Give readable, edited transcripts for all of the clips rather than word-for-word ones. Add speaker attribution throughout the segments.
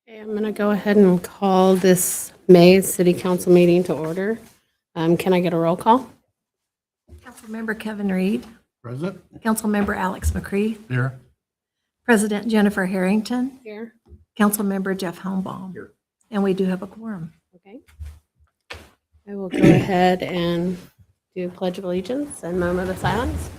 Speaker 1: Okay, I'm going to go ahead and call this Maize City Council meeting to order. Can I get a roll call?
Speaker 2: Councilmember Kevin Reed,
Speaker 3: Present.
Speaker 2: Councilmember Alex McCree,
Speaker 3: Here.
Speaker 2: President Jennifer Harrington,
Speaker 1: Here.
Speaker 2: Councilmember Jeff Holmbaum.
Speaker 3: Here.
Speaker 2: And we do have a quorum.
Speaker 1: Okay. I will go ahead and do Pledge of Allegiance and moment of silence.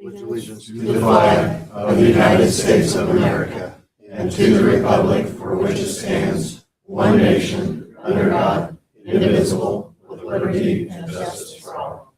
Speaker 4: With allegiance to the flag of the United States of America and to the republic for which it stands, one nation, under God, indivisible, with liberty and justice for all.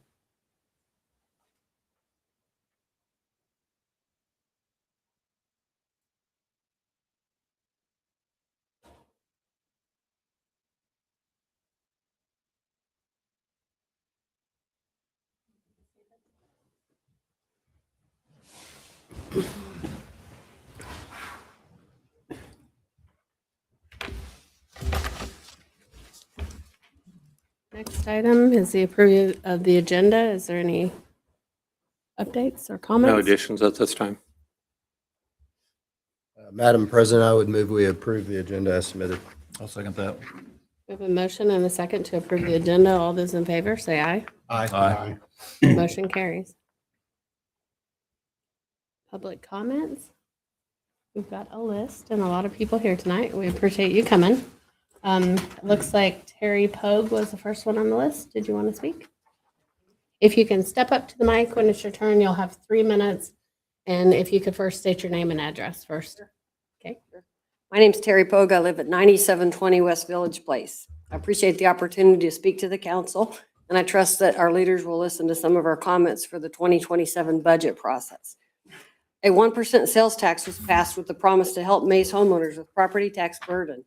Speaker 1: Next item is the approval of the agenda. Is there any updates or comments?
Speaker 5: No additions at this time.
Speaker 6: Madam President, I would move we approve the agenda as submitted.
Speaker 3: I'll second that.
Speaker 1: We have a motion and a second to approve the agenda. All those in favor, say aye.
Speaker 3: Aye.
Speaker 1: Motion carries. Public comments. We've got a list and a lot of people here tonight. We appreciate you coming. It looks like Terry Pogue was the first one on the list. Did you want to speak? If you can step up to the mic when it's your turn, you'll have 3 minutes. And if you could first state your name and address first. Okay.
Speaker 7: My name's Terry Pogue. I live at 9720 West Village Place. I appreciate the opportunity to speak to the council, and I trust that our leaders will listen to some of our comments for the 2027 budget process. A 1% sales tax was passed with the promise to help Maize homeowners with property tax burden.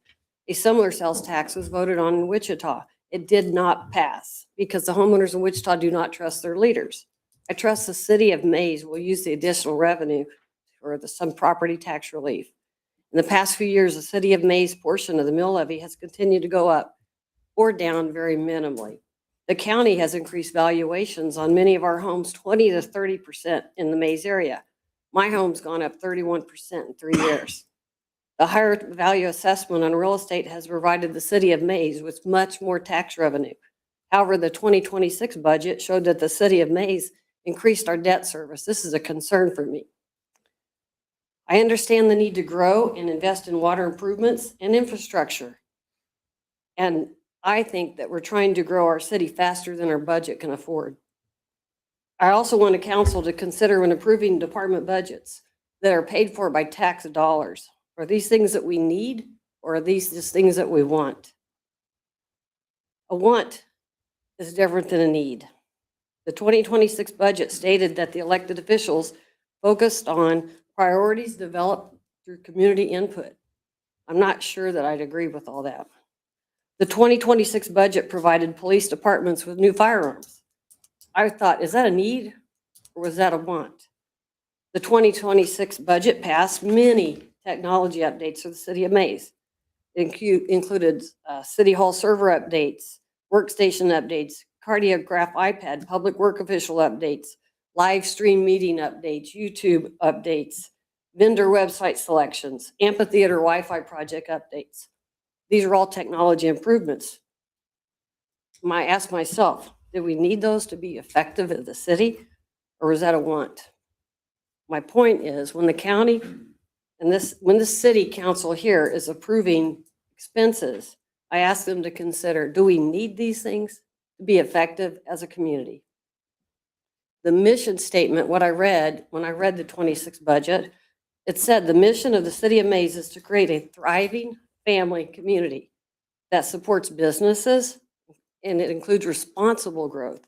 Speaker 7: A similar sales tax was voted on in Wichita. It did not pass because the homeowners in Wichita do not trust their leaders. I trust the city of Maize will use the additional revenue for some property tax relief. In the past few years, the city of Maize portion of the mill levy has continued to go up or down very minimally. The county has increased valuations on many of our homes 20 to 30% in the Maize area. My home's gone up 31% in 3 years. The higher value assessment on real estate has provided the city of Maize with much more tax revenue. However, the 2026 budget showed that the city of Maize increased our debt service. This is a concern for me. I understand the need to grow and invest in water improvements and infrastructure. And I think that we're trying to grow our city faster than our budget can afford. I also want the council to consider when approving department budgets that are paid for by tax dollars. Are these things that we need, or are these just things that we want? A want is different than a need. The 2026 budget stated that the elected officials focused on priorities developed through community input. I'm not sure that I'd agree with all that. The 2026 budget provided police departments with new firearms. I thought, is that a need or was that a want? The 2026 budget passed many technology updates for the city of Maize. It included city hall server updates, workstation updates, cardiograph iPad, public work official updates, live stream meeting updates, YouTube updates, vendor website selections, amphitheater Wi-Fi project updates. These are all technology improvements. I ask myself, do we need those to be effective in the city, or is that a want? My point is, when the county and when the city council here is approving expenses, I ask them to consider, do we need these things to be effective as a community? The mission statement, what I read when I read the 26 budget, it said the mission of the city of Maize is to create a thriving family community that supports businesses, and it includes responsible growth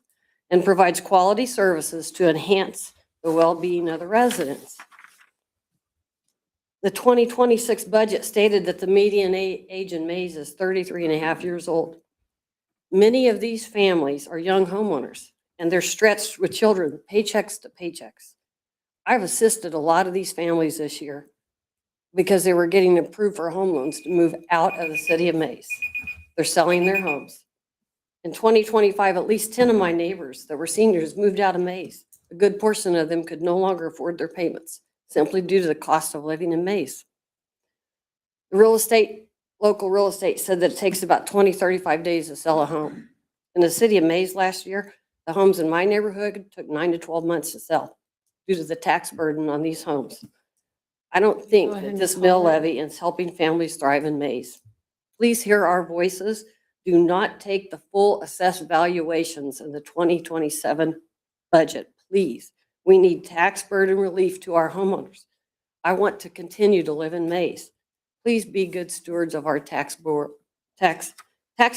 Speaker 7: and provides quality services to enhance the well-being of the residents. The 2026 budget stated that the median age in Maize is 33 and a half years old. Many of these families are young homeowners, and they're stretched with children, paychecks to paychecks. I've assisted a lot of these families this year because they were getting approved for home loans to move out of the city of Maize. They're selling their homes. In 2025, at least 10 of my neighbors that were seniors moved out of Maize. A good portion of them could no longer afford their payments. simply due to the cost of living in Maize. Local real estate said that it takes about 35 days to sell a home. In the city of Maize last year, the homes in my neighborhood took 9 to 12 months to sell due to the tax burden on these homes. I don't think
Speaker 1: Go ahead
Speaker 7: that
Speaker 1: and
Speaker 7: this
Speaker 1: call
Speaker 7: mill
Speaker 1: it.
Speaker 7: levy is helping families thrive in Maize. Please hear our voices. Do not take the full assessed valuations in the 2027 budget, please. We need tax burden relief to our homeowners. I want to continue to live in Maize. Please be good stewards of our tax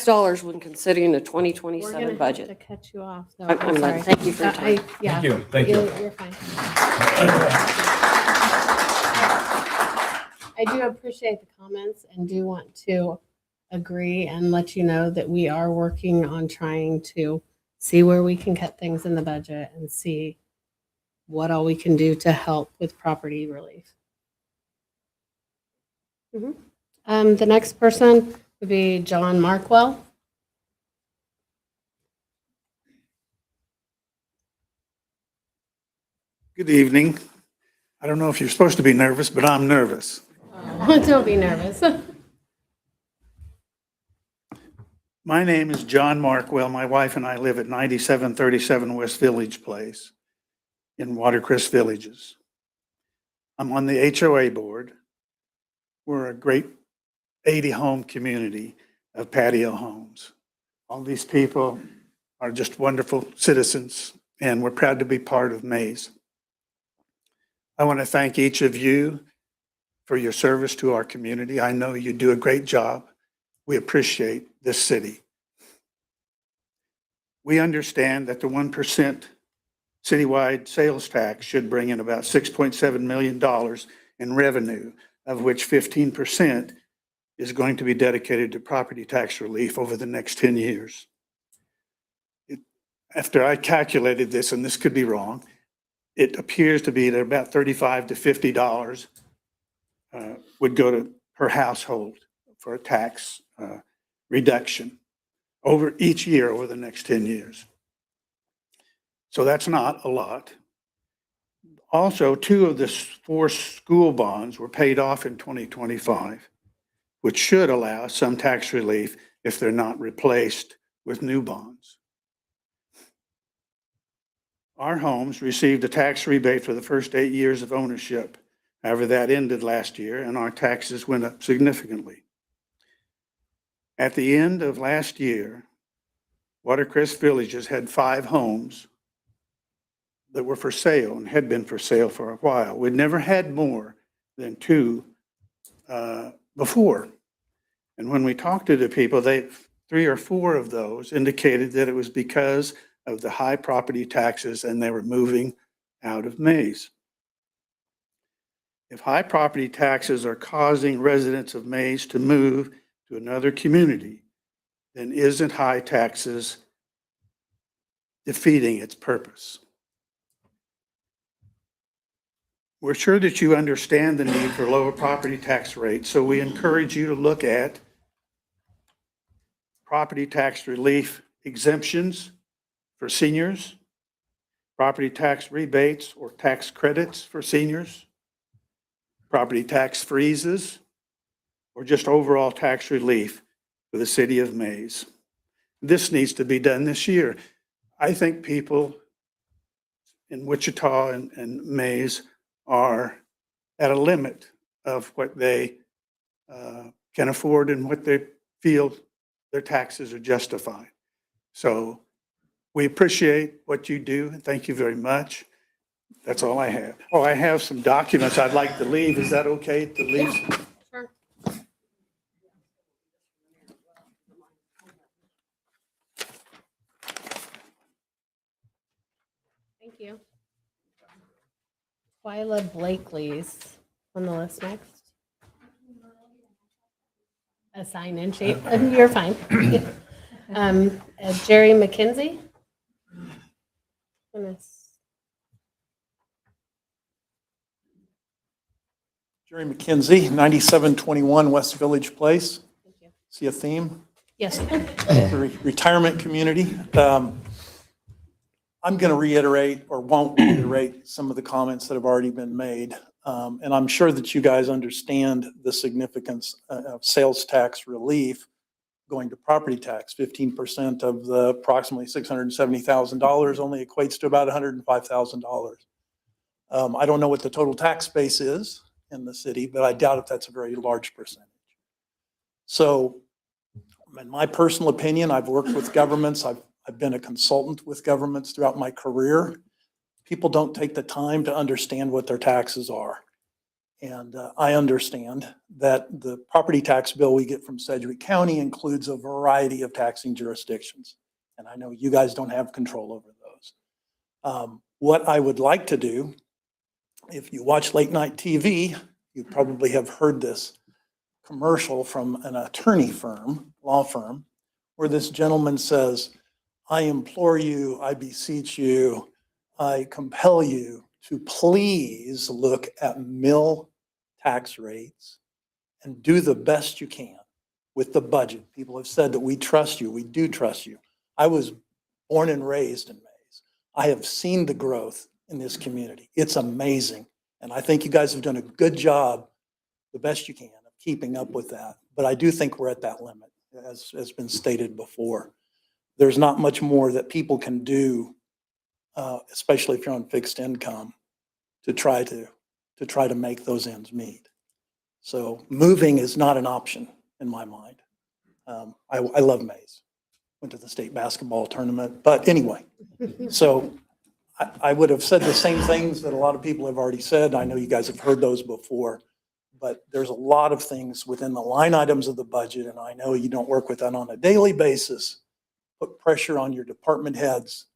Speaker 7: dollars when considering the
Speaker 1: We're
Speaker 7: 2027
Speaker 1: gonna have to
Speaker 7: budget.
Speaker 1: cut you off, so
Speaker 7: I'm
Speaker 1: I'm
Speaker 7: done.
Speaker 1: sorry.
Speaker 7: Thank you for your time.
Speaker 1: Yeah.
Speaker 3: Thank you. Thank you.
Speaker 1: You're fine. I do appreciate the comments and do want to agree and let you know that we are working on trying to see where we can cut things in the budget and see what all we can do to help with property relief. The next person would be John Markwell.
Speaker 5: Good evening. I don't know if you're supposed to be nervous, but I'm nervous.
Speaker 1: Don't be nervous.
Speaker 5: My name is John Markwell. My wife and I live at 9737 West Village Place in Watercress Villages. I'm on the HOA board. We're a great 80-home community of patio homes. All these people are just wonderful citizens, and we're proud to be part of Maize. I want to thank each of you for your service to our community. I know you do a great job. We appreciate this city. We understand that the 1% citywide sales tax should bring in about $6.7 million in revenue, of which 15% is going to be dedicated to property tax relief over the next 10 years. After I calculated this, and this could be wrong, it appears to be that about $35 to $50 would go to per household for a tax reduction over each year over the next 10 years. So that's not a lot. Also, 2 of the 4 school bonds were paid off in 2025, which should allow some tax relief if they're not replaced with new bonds. Our homes received a tax rebate for the first 8 years of ownership. However, that ended last year and our taxes went up significantly. At the end of last year, Watercress Villages had 5 homes that were for sale and had been for sale for a while. We'd never had more than 2 before. And when we talked to the people, 3 or 4 of those indicated that it was because of the high property taxes and they were moving out of Maize. If high property taxes are causing residents of Maize to move to another community, then isn't high taxes defeating its purpose? We're sure that you understand the need for lower property tax rates, so we encourage you to look at property tax relief exemptions for seniors, property tax rebates or tax credits for seniors, property tax freezes, or just overall tax relief for the city of Maize. This needs to be done this year. I think people in Wichita and Maize are at a limit of what they can afford and what they feel their taxes are justified. So we appreciate what you do, and thank you very much. That's all I have. Oh, I have some documents I'd like to leave. Is that okay to leave?
Speaker 1: Sure. Thank you. Twyla Blakely's on the list next. A sign in shape. You're fine. Jerry McKenzie.
Speaker 8: Jerry McKenzie, 9721 West Village Place.
Speaker 1: Thank you.
Speaker 8: See a theme?
Speaker 1: Yes.
Speaker 8: The retirement community. I'm going to reiterate or won't reiterate some of the comments that have already been made. And I'm sure that you guys understand the significance of sales tax relief going to property tax. 15% of the approximately $670,000 only equates to about $105,000. I don't know what the total tax base is in the city, but I doubt if that's a very large percentage. So in my personal opinion, I've worked with governments. I've been a consultant with governments throughout my career. People don't take the time to understand what their taxes are. And I understand that the property tax bill we get from Sedgwick County includes a variety of taxing jurisdictions. And I know you guys don't have control over those. What I would like to do, if you watch late night TV, you probably have heard this commercial from an attorney firm, law firm, where this gentleman says, I implore you, I beseech you, I compel you to please look at mill tax rates and do the best you can with the budget. People have said that we trust you. We do trust you. I was born and raised in Maize. I have seen the growth in this community. It's amazing. And I think you guys have done a good job, the best you can, of keeping up with that. But I do think we're at that limit, as has been stated before. There's not much more that people can do, especially if you're on fixed income, to try to make those ends meet. So moving is not an option in my mind. I love Maize. Went to the state basketball tournament, but anyway, so I would have said the same things that a lot of people have already said. I know you guys have heard those before, but there's a lot of things within the line items of the budget, and I know you don't work with that on a daily basis. Put pressure on your department heads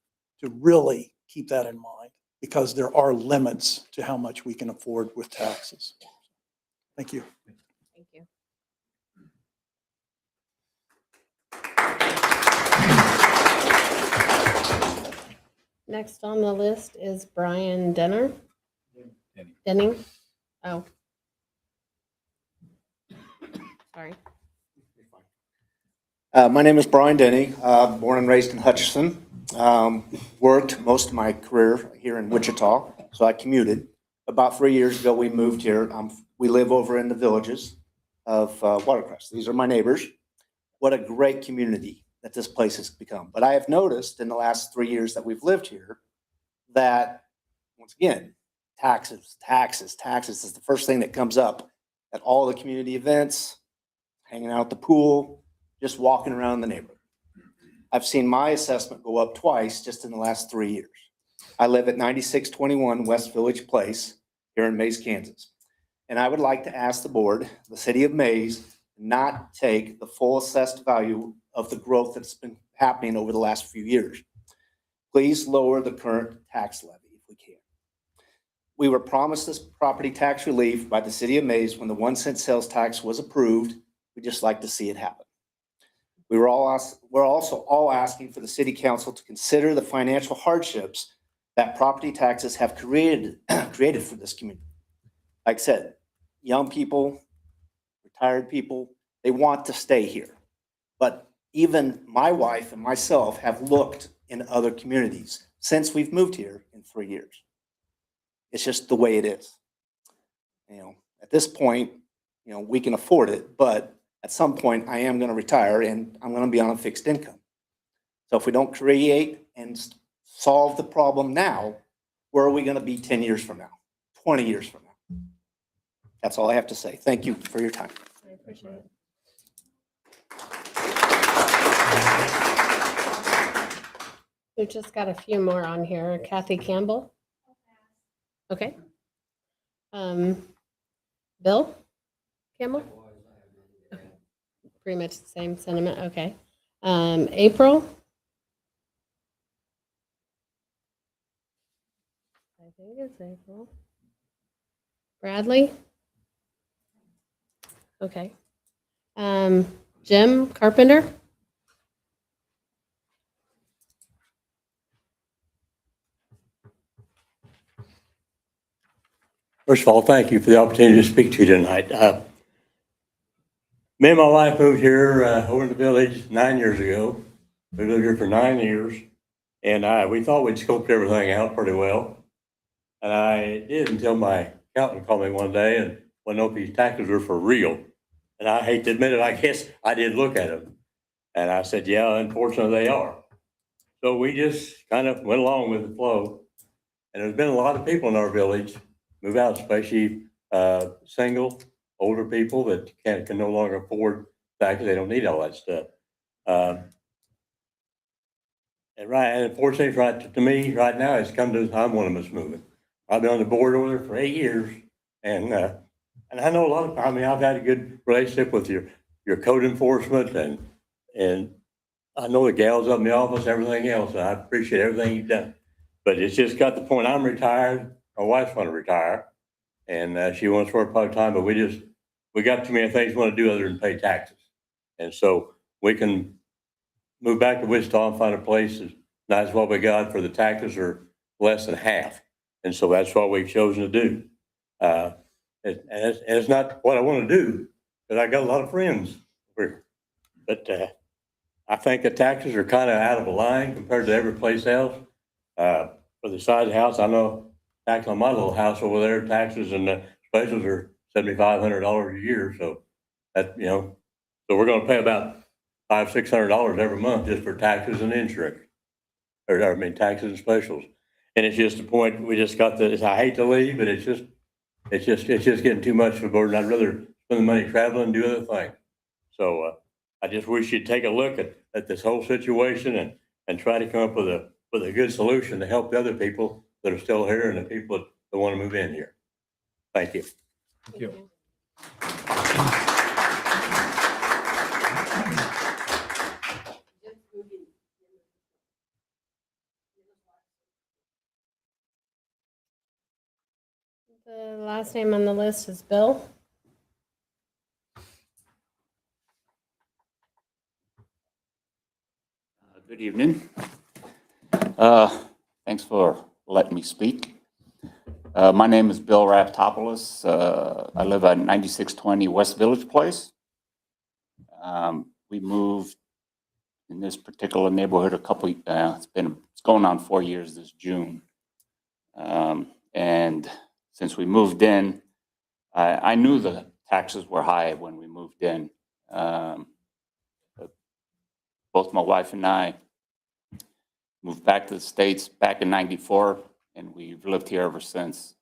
Speaker 8: to really keep that in mind, because there are limits to how much we can afford with taxes. Thank you.
Speaker 1: Thank you. Next on the list is Brian Denner. Denning. Oh. Sorry.
Speaker 9: My name is Brian Denny, born and raised in Hutchinson. Worked most of my career here in Wichita, so I commuted. About 3 years ago, we moved here. We live over in the villages of Watercrest. These are my neighbors. What a great community that this place has become. But I have noticed in the last 3 years that we've lived here that, once again, taxes is the first thing that comes up at all the community events, hanging out at the pool, just walking around the neighborhood. I've seen my assessment go up twice just in the last 3 years. I live at 9621 West Village Place here in Maize, Kansas. And I would like to ask the board, the city of Maize, not take the full assessed value of the growth that's been happening over the last few years. Please lower the current tax levy if we can. We were promised this property tax relief by the city of Maize when the 1 cent sales tax was approved. We'd just like to see it happen. We're also all asking for the city council to consider the financial hardships that property taxes have created for this community. Like I said, young people, retired people, they want to stay here. But even my wife and myself have looked in other communities since we've moved here in 3 years. It's just the way it is. At this point, we can afford it, but at some point I am going to retire and I'm going to be on a fixed income. So if we don't create and solve the problem now, where are we going to be 10 years from now, 20 years from now? That's all I have to say. Thank you for your time.
Speaker 1: I appreciate it. We've just got a few more on here. Kathy Campbell. Okay. Bill Campbell. Okay. Pretty much the same sentiment. Okay. April. I think it's April. Bradley. Okay. Jim Carpenter.
Speaker 10: First of all, thank you for the opportunity to speak to you tonight. Me and my wife moved here over in the village 9 years ago. We lived here for 9 years, and we thought we'd scoped everything out pretty well. And I did until my accountant called me one day and wanted to know if these taxes are for real. And I hate to admit it, I guess I did look at them. And I said, yeah, unfortunately they are. So we just kind of went along with the flow. And there's been a lot of people in our village move out, especially single, older people that can no longer afford taxes. They don't need all that stuff. And unfortunately, right to me, right now, it's come to the time one of us moving. I've been on the board over there for 8 years, and I know a lot of. I mean, I've had a good relationship with your code enforcement, and I know the gals up in the office, everything else. And I appreciate everything you've done, but it's just got the point. I'm retired. My wife's want to retire, and she wants to work part time. But we got too many things we want to do other than pay taxes, and so we can move back to Wichita and find a place as nice as what we got for the taxes are less than half. And so that's what we've chosen to do. And it's not what I want to do, because I got a lot of friends over here. But I think the taxes are kind of out of line compared to every place else. For the size of the house, I know tax on my little house over there, taxes and the specials are $7,500 a year. So that, so we're going to pay about $500-600 every month just for taxes and insurance, or taxes and specials. And it's just the point, we just got this, I hate to leave, but it's just getting too much of a burden. I'd rather spend the money traveling and do other things. So I just wish you'd take a look at this whole situation and try to come up with a good solution to help the other people that are still here and the people that want to move in here. Thank you.
Speaker 1: Thank you. The last name on the list is Bill.
Speaker 11: Good evening. Thanks for letting me speak. My name is Bill Raftopoulos. I live at 9620 West Village Place. We moved in this particular neighborhood it's going on 4 years this June. And since we moved in, I knew the taxes were high when we moved in. Both my wife and I moved back to the States back in '94, and we've lived here ever since.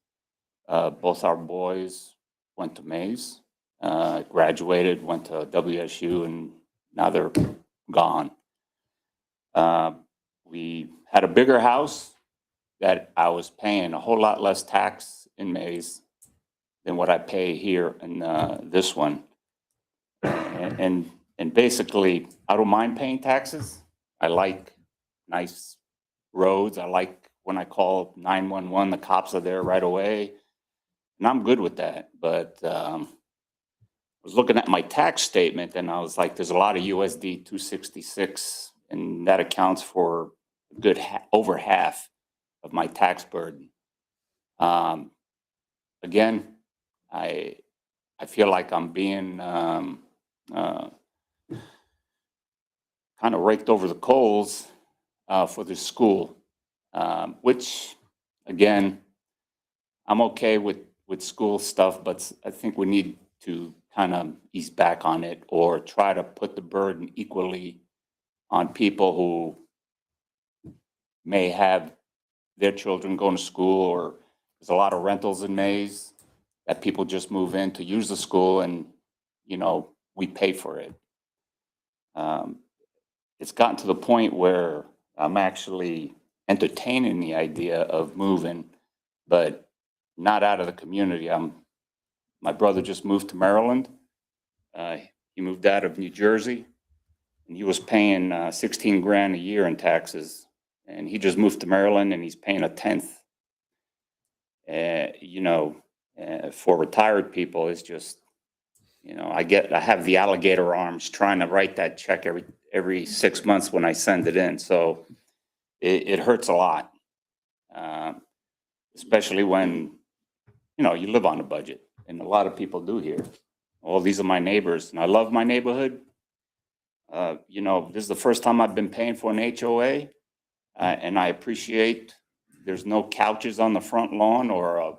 Speaker 11: Both our boys went to Maize, graduated, went to WSU, and now they're gone. We had a bigger house that I was paying a whole lot less tax in Maize than what I pay here in this one. And basically, I don't mind paying taxes. I like nice roads. I like when I call 911, the cops are there right away. And I'm good with that. But I was looking at my tax statement and I was like, there's a lot of USD 266, and that accounts for a good over half of my tax burden. Again, I feel like I'm being kind of raked over the coals for this school, which, again, I'm okay with school stuff, but I think we need to kind of ease back on it or try to put the burden equally on people who may have their children going to school, or there's a lot of rentals in Maize that people just move in to use the school and, we pay for it. It's gotten to the point where I'm actually entertaining the idea of moving, but not out of the community. My brother just moved to Maryland. He moved out of New Jersey, and he was paying 16 grand a year in taxes. And he just moved to Maryland, and he's paying a 10th. For retired people, it's just, I have the alligator arms trying to write that check every 6 months when I send it in. So it hurts a lot, especially when, you live on a budget, and a lot of people do here. Well, these are my neighbors, and I love my neighborhood. This is the first time I've been paying for an HOA, and I appreciate there's no couches on the front lawn or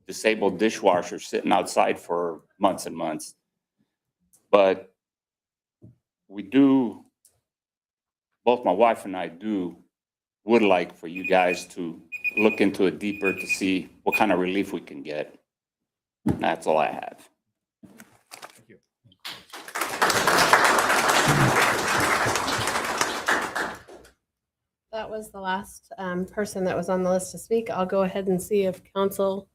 Speaker 11: disabled dishwasher sitting outside for months and months. But we do, both my wife and I would like for you guys to look into it deeper to see what kind of relief we can get. And that's all I have.
Speaker 1: That was the last person that was on the list to speak. I'll go ahead and see if council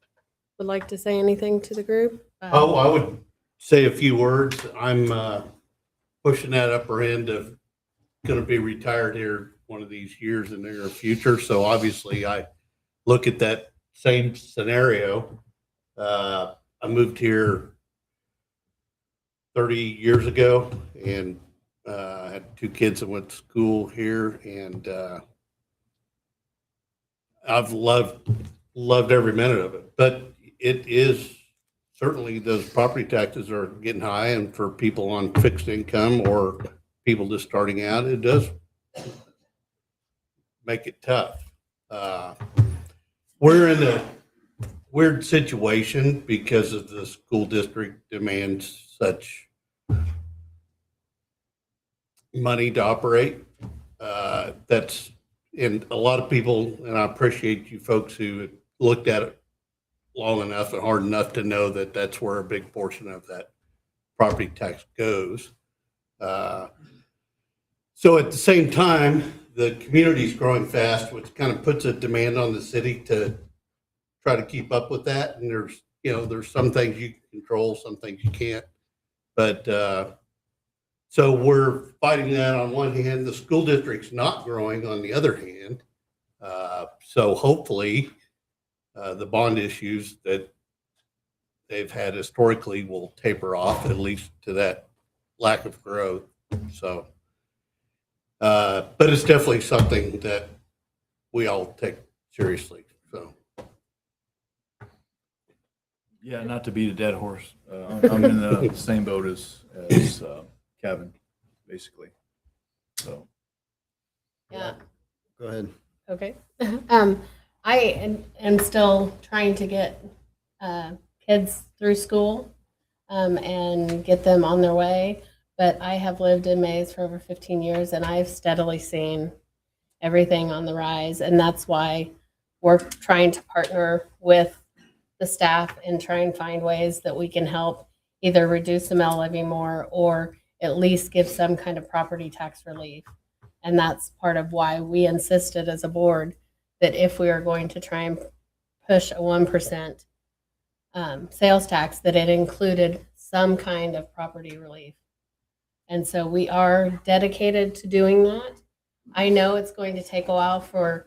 Speaker 1: would like to say anything to the group.
Speaker 12: Oh, I would say a few words. I'm pushing that upper end of going to be retired here one of these years in the near future. So obviously I look at that same scenario. I moved here 30 years ago and had 2 kids that went to school here, and I've loved every minute of it. But it is certainly, those property taxes are getting high, and for people on fixed income or people just starting out, it does make it tough. We're in a weird situation because of the school district demands such money to operate. That's, and a lot of people, and I appreciate you folks who looked at it long enough and hard enough to know that that's where a big portion of that property tax goes. So at the same time, the community's growing fast, which kind of puts a demand on the city to try to keep up with that. And there's some things you can control, some things you can't. But so we're fighting that on one hand. The school district's not growing on the other hand. So hopefully the bond issues that they've had historically will taper off, at least to that lack of growth. So, but it's definitely something that we all take seriously. So.
Speaker 3: Yeah, not to beat a dead horse. I'm in the same boat as Kevin, basically. So.
Speaker 1: Yeah.
Speaker 6: Go ahead.
Speaker 1: Okay. I am still trying to get kids through school and get them on their way. But I have lived in Maize for over 15 years, and I've steadily seen everything on the rise. And that's why we're trying to partner with the staff and try and find ways that we can help either reduce the mill levy more or at least give some kind of property tax relief. And that's part of why we insisted as a board that if we are going to try and push a 1% sales tax, that it included some kind of property relief. And so we are dedicated to doing that. I know it's going to take a while for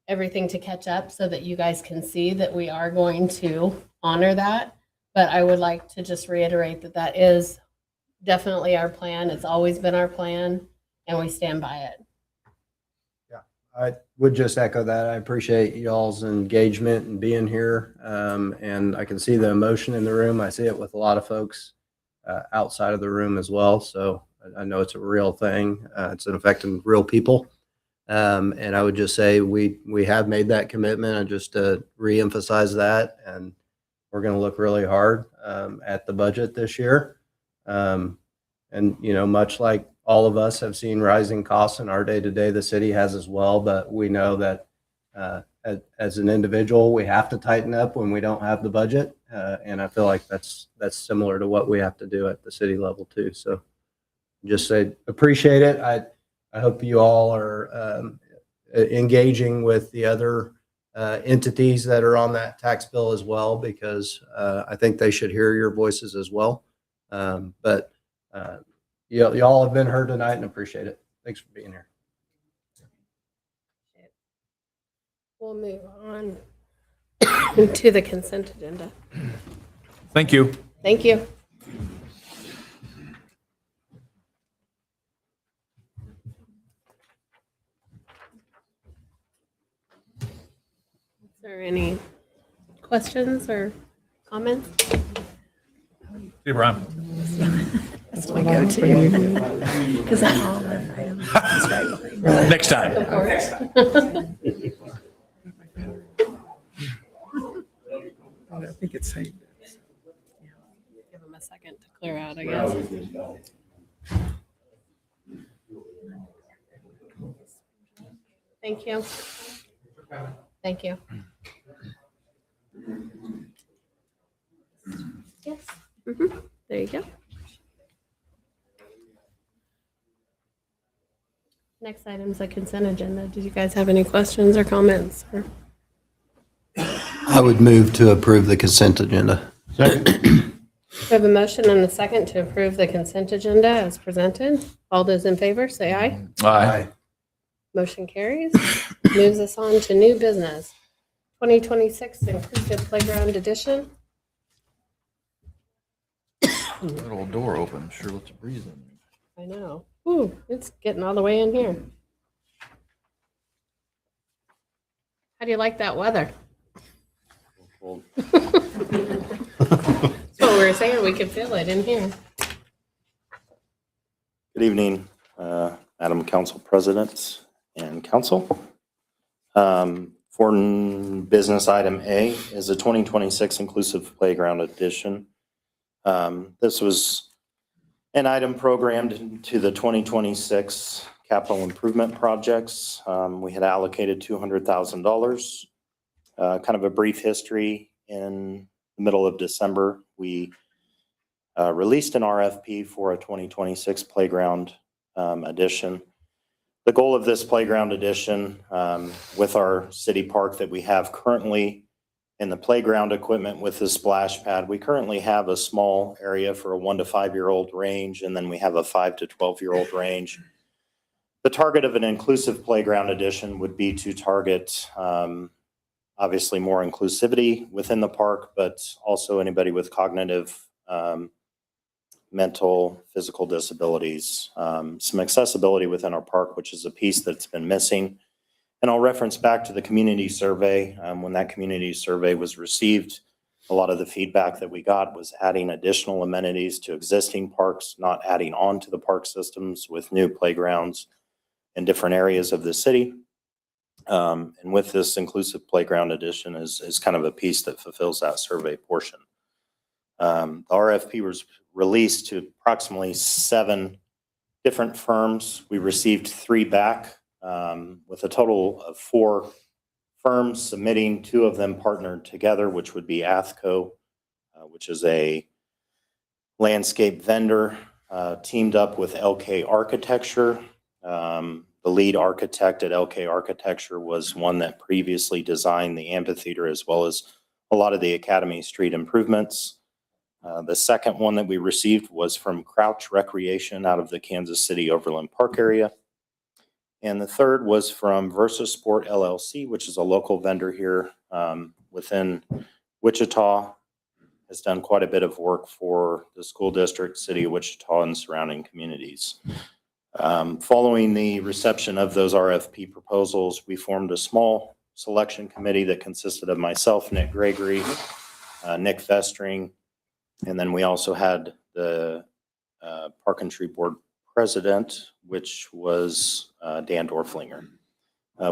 Speaker 1: everything to catch up so that you guys can see that we are going to honor that. But I would like to just reiterate that that is definitely our plan. It's always been our plan, and we stand by it.
Speaker 6: I would just echo that. I appreciate y'all's engagement and being here. And I can see the emotion in the room. I see it with a lot of folks outside of the room as well. So I know it's a real thing. It's affecting real people. And I would just say we have made that commitment, and just to reemphasize that. And we're going to look really hard at the budget this year. And, much like all of us have seen rising costs in our day-to-day, the city has as well. But we know that as an individual, we have to tighten up when we don't have the budget. And I feel like that's similar to what we have to do at the city level too. So just say appreciate it. I hope you all are engaging with the other entities that are on that tax bill as well, because I think they should hear your voices as well. But y'all have been heard tonight, and appreciate it. Thanks for being here.
Speaker 1: We'll move on to the consent agenda.
Speaker 3: Thank you.
Speaker 1: Thank you. Is there any questions or comments?
Speaker 3: Hey, Brian.
Speaker 2: That's my go-to. Because I'm all right.
Speaker 3: Next time.
Speaker 1: Of course.
Speaker 2: I think it's safe.
Speaker 1: Give them a second to clear out, I guess. Thank you. Thank you. Yes. There you go. Next item is the consent agenda. Did you guys have any questions or comments?
Speaker 6: I would move to approve the consent agenda.
Speaker 1: We have a motion and a second to approve the consent agenda as presented. All those in favor, say aye.
Speaker 3: Aye.
Speaker 1: Motion carries. Moves us on to new business. 2026 Inclusive Playground Edition.
Speaker 3: That little door open, sure lets a breeze in.
Speaker 1: I know. Ooh, it's getting all the way in here. How do you like that weather? That's what we were saying. We could feel it in here.
Speaker 13: Good evening, Madam Council President and Council. For business item A is a 2026 Inclusive Playground Edition. This was an item programmed into the 2026 capital improvement projects. We had allocated $200,000. Kind of a brief history. In the middle of December, we released an RFP for a 2026 playground addition. The goal of this playground addition with our city park that we have currently in the playground equipment with the splash pad, we currently have a small area for a 1 to 5-year-old range, and then we have a 5 to 12-year-old range. The target of an inclusive playground addition would be to target obviously more inclusivity within the park, but also anybody with cognitive, mental, physical disabilities, some accessibility within our park, which is a piece that's been missing. And I'll reference back to the community survey. When that community survey was received, a lot of the feedback that we got was adding additional amenities to existing parks, not adding on to the park systems with new playgrounds in different areas of the city. And with this inclusive playground addition is kind of a piece that fulfills that survey portion. The RFP was released to approximately 7 different firms. We received 3 back with a total of 4 firms submitting. 2 of them partnered together, which would be Athco, which is a landscape vendor, teamed up with LK Architecture. The lead architect at LK Architecture was one that previously designed the amphitheater as well as a lot of the Academy Street improvements. The second one that we received was from Crouch Recreation out of the Kansas City Overland Park area. And the third was from Versus Sport LLC, which is a local vendor here within Wichita. Has done quite a bit of work for the school district, city of Wichita, and surrounding communities. Following the reception of those RFP proposals, we formed a small selection committee that consisted of myself, Nick Gregory, Nick Festering, and then we also had the Park and Tree Board president, which was Dan Dorflinger.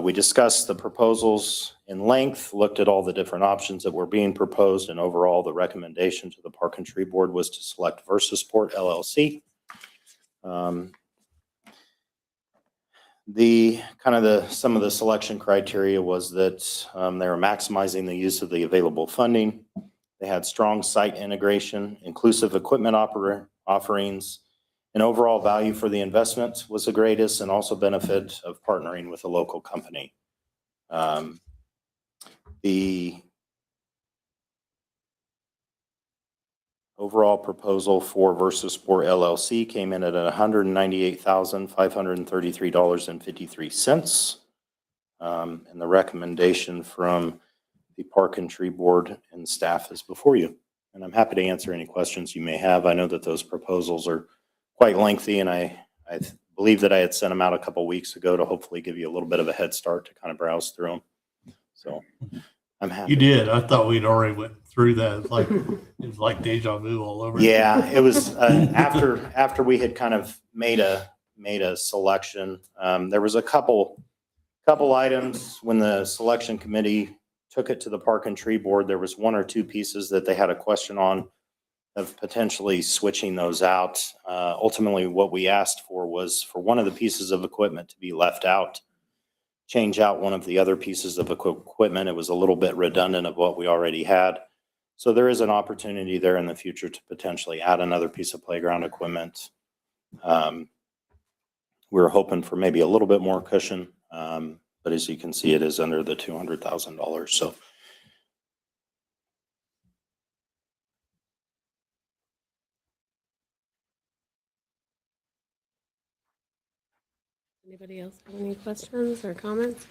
Speaker 13: We discussed the proposals in length, looked at all the different options that were being proposed, and overall the recommendation to the Park and Tree Board was to select Versus Sport LLC. Some of the selection criteria was that they were maximizing the use of the available funding. They had strong site integration, inclusive equipment offerings, and overall value for the investment was the greatest, and also benefit of partnering with a local company. The overall proposal for Versus Sport LLC came in at $198,533.53. And the recommendation from the Park and Tree Board and staff is before you. And I'm happy to answer any questions you may have. I know that those proposals are quite lengthy, and I believe that I had sent them out a couple weeks ago to hopefully give you a little bit of a head start to kind of browse through them. So I'm happy.
Speaker 12: You did. I thought we'd already went through that. It was like deja vu all over.
Speaker 13: Yeah, it was after we had kind of made a selection. There was a couple items when the selection committee took it to the Park and Tree Board. There was one or two pieces that they had a question on of potentially switching those out. Ultimately, what we asked for was for one of the pieces of equipment to be left out, change out one of the other pieces of equipment. It was a little bit redundant of what we already had. So there is an opportunity there in the future to potentially add another piece of playground equipment. We were hoping for maybe a little bit more cushion, but as you can see, it is under the $200,000. So
Speaker 1: Anybody else have any questions or comments?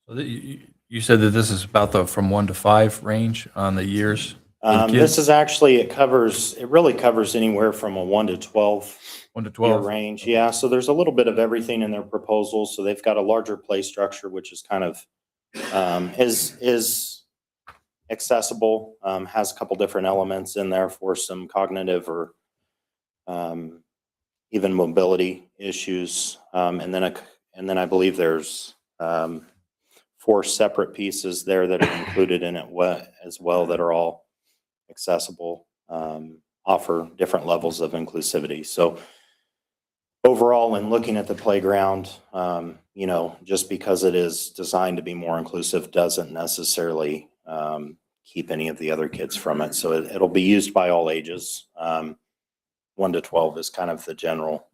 Speaker 3: So you said that this is about the from 1 to 5 range on the years? for the
Speaker 13: this
Speaker 3: kids?
Speaker 13: is actually, it really covers anywhere from a 1 to 12
Speaker 3: 1 to
Speaker 13: year
Speaker 3: 12?
Speaker 13: range. Yeah, so there's a little bit of everything in their proposal. So they've got a larger play structure, which is kind of, is accessible, has a couple different elements in there for some cognitive or even mobility issues. And then I believe there's 4 separate pieces there that are included in it as well that are all accessible, offer different levels of inclusivity. So overall, in looking at the playground, just because it is designed to be more inclusive doesn't necessarily keep any of the other kids from it. So it'll be used by all ages. 1 to 12 is kind of the general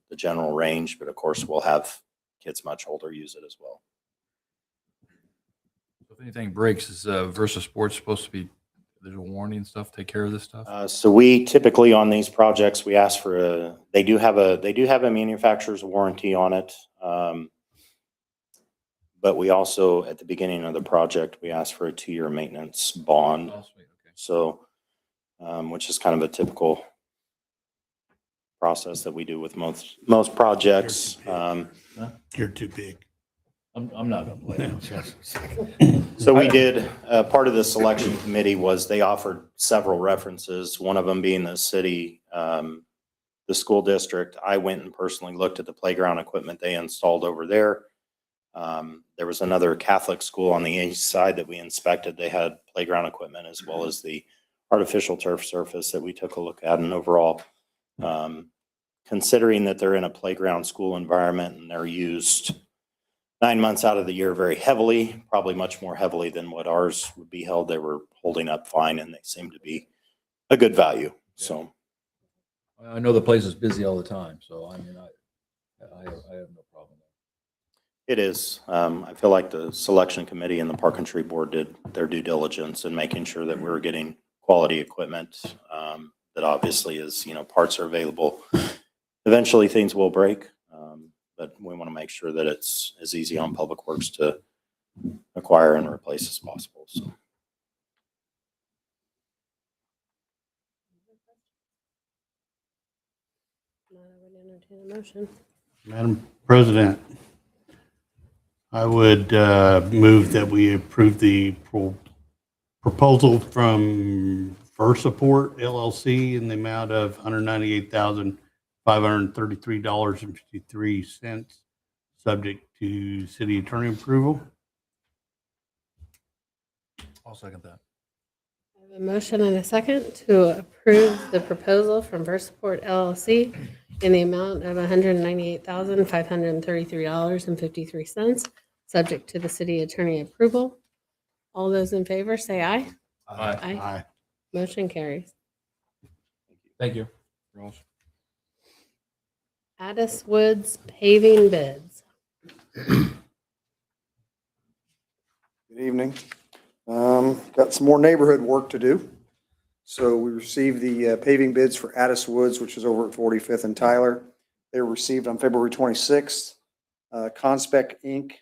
Speaker 13: range, but of course we'll have kids much older use it as well.
Speaker 3: If anything breaks, is Versa Sports supposed to be, there's a warranty and stuff, take care of this stuff?
Speaker 13: So we typically on these projects, we ask for they do have a manufacturer's warranty on it. But we also, at the beginning of the project, we ask for a 2-year maintenance bond.
Speaker 3: Oh, sweet, okay.
Speaker 13: So, which is kind of a typical process that we do with most projects.
Speaker 12: You're too big.
Speaker 3: I'm not gonna play.
Speaker 13: So we did, part of the selection committee was they offered several references, one of them being the city, the school district. I went and personally looked at the playground equipment they installed over there. There was another Catholic school on the east side that we inspected. They had playground equipment as well as the artificial turf surface that we took a look at. And overall, considering that they're in a playground school environment and they're used 9 months out of the year very heavily, probably much more heavily than what ours would be held, they were holding up fine and they seem to be a good value. So
Speaker 3: I know the place is busy all the time, so I mean, I have no problem.
Speaker 13: it is. I feel like the selection committee and the Park and Tree Board did their due diligence in making sure that we were getting quality equipment, that obviously is, parts are available. Eventually things will break, but we want to make sure that it's as easy on Public Works to acquire and replace as possible. So.
Speaker 1: I would entertain a motion.
Speaker 12: Madam President, I would move that we approve the proposal from Versaport LLC in the amount of $198,533.53, subject to city attorney approval.
Speaker 3: I'll second that.
Speaker 1: I have a motion and a second to approve the proposal from Versaport LLC in the amount of $198,533.53, subject to the city attorney approval. All those in favor say aye.
Speaker 3: Aye.
Speaker 12: Aye.
Speaker 1: Motion carries.
Speaker 3: Thank you. Ross.
Speaker 1: Addis Woods paving bids.
Speaker 14: Good evening. Got some more neighborhood work to do. So we received the paving bids for Addis Woods, which is over at 45th and Tyler. They were received on February 26th. Conspec Inc.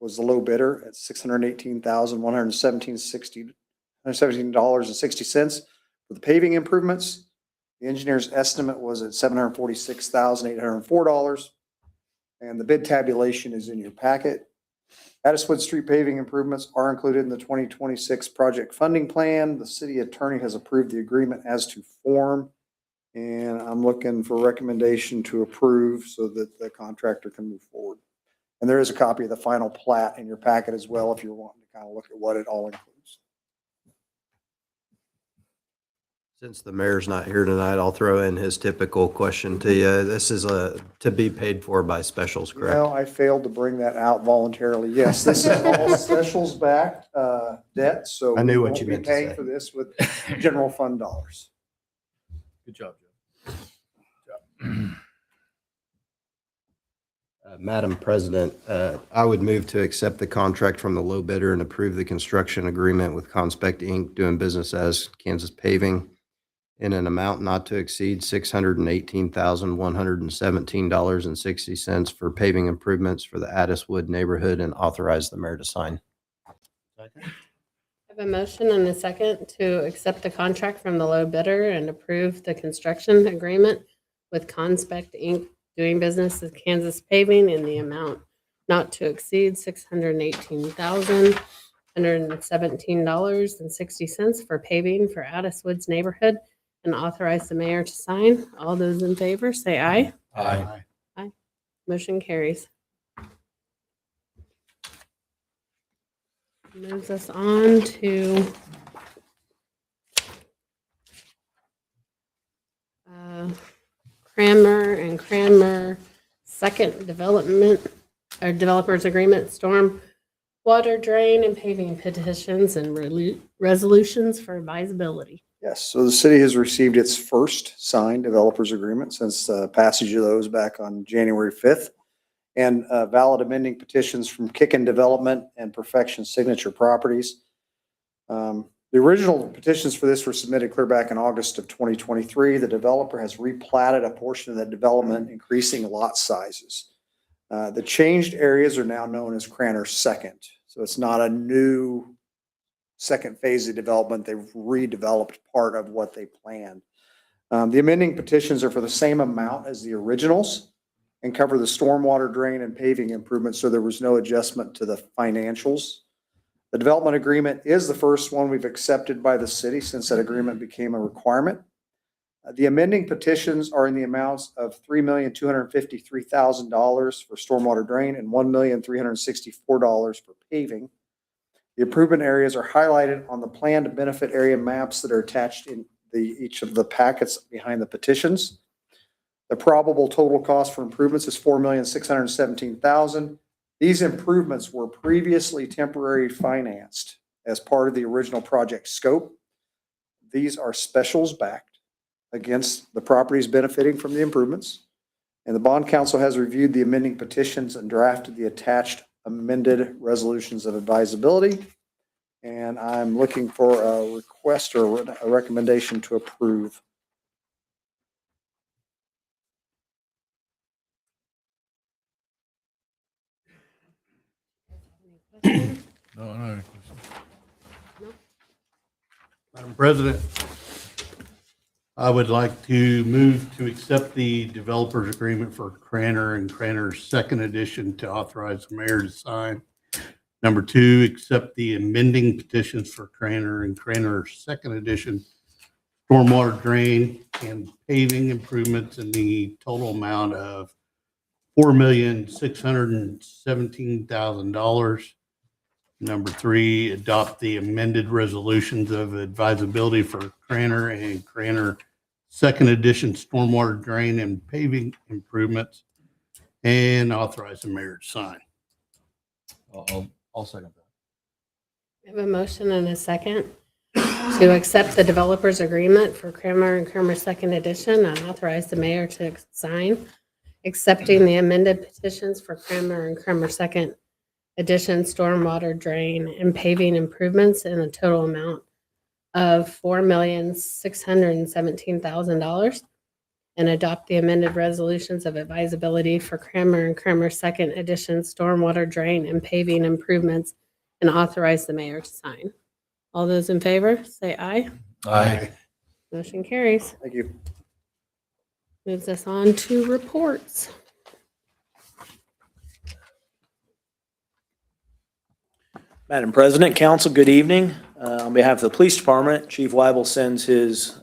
Speaker 14: was the low bidder at $618,117.60 for the paving improvements. The engineer's estimate was at $746,804. And the bid tabulation is in your packet. Addiswood Street paving improvements are included in the 2026 project funding plan. The city attorney has approved the agreement as to form. And I'm looking for recommendation to approve so that the contractor can move forward. And there is a copy of the final plat in your packet as well if you're wanting to kind of look at what it all includes.
Speaker 6: Since the mayor's not here tonight, I'll throw in his typical question to you. This is to be paid for by specials,
Speaker 14: You
Speaker 6: correct?
Speaker 14: know, I failed to bring that out voluntarily. Yes, this is all specials backed debt, so
Speaker 6: I knew
Speaker 14: we
Speaker 6: what you
Speaker 14: won't
Speaker 6: meant
Speaker 14: be
Speaker 6: to
Speaker 14: paying
Speaker 6: say.
Speaker 14: for this with general fund dollars.
Speaker 3: Good job, Joe.
Speaker 6: Madam President, I would move to accept the contract from the low bidder and approve the construction agreement with Conspect Inc. doing business as Kansas Paving in an amount not to exceed $618,117.60 for paving improvements for the Addiswood neighborhood and authorize the mayor to sign.
Speaker 1: I have a motion and a second to accept the contract from the low bidder and approve the construction agreement with Conspect Inc. doing business as Kansas Paving in the amount not to exceed $618,117.60 for paving for Addiswood's neighborhood and authorize the mayor to sign. All those in favor, say aye.
Speaker 3: Aye.
Speaker 1: Motion carries. Moves us on to Cranmer and Cranmer second development or developers agreement, storm water drain and paving petitions and resolutions for advisability.
Speaker 14: Yes, so the city has received its first signed developers agreement since passage of those back on January 5th. And valid amending petitions from Kickin Development and Perfection Signature Properties. The original petitions for this were submitted clear back in August of 2023. The developer has replatted a portion of that development, increasing lot sizes. The changed areas are now known as Cranner Second. So it's not a new second phase of development. They've redeveloped part of what they planned. The amending petitions are for the same amount as the originals and cover the stormwater drain and paving improvements, so there was no adjustment to the financials. The development agreement is the first one we've accepted by the city since that agreement became a requirement. The amending petitions are in the amounts of $3,253,000 for stormwater drain and $1,364 for paving. The improvement areas are highlighted on the planned benefit area maps that are attached in each of the packets behind the petitions. The probable total cost for improvements is $4,617,000. These improvements were previously temporary financed as part of the original project scope. These are specials backed against the properties benefiting from the improvements. And the bond council has reviewed the amending petitions and drafted the attached amended resolutions of advisability. And I'm looking for a request or a recommendation to approve.
Speaker 3: No.
Speaker 12: Madam President, I would like to move to accept the developers agreement for Cranner and Cranner's second edition to authorize the mayor to sign. Number two, accept the amending petitions for Cranner and Cranner's second edition stormwater drain and paving improvements in the total amount of $4,617,000. Number three, adopt the amended resolutions of advisability for Cranner and Cranner second edition stormwater drain and paving improvements and authorize the mayor to sign.
Speaker 3: I'll second that.
Speaker 1: We have a motion and a second to accept the developers agreement for Cranmer and Cranmer second edition and authorize the mayor to sign, accepting the amended petitions for Cranmer and Cranmer second edition stormwater drain and paving improvements in a total amount of $4,617,000 and adopt the amended resolutions of advisability for Cranmer and Cranmer second edition stormwater drain and paving improvements and authorize the mayor to sign. All those in favor, say aye.
Speaker 3: Aye.
Speaker 1: Motion carries.
Speaker 14: Thank you.
Speaker 1: Moves us on to reports.
Speaker 15: Madam President, Council, good evening. On behalf of the Police Department, Chief Weibel sends his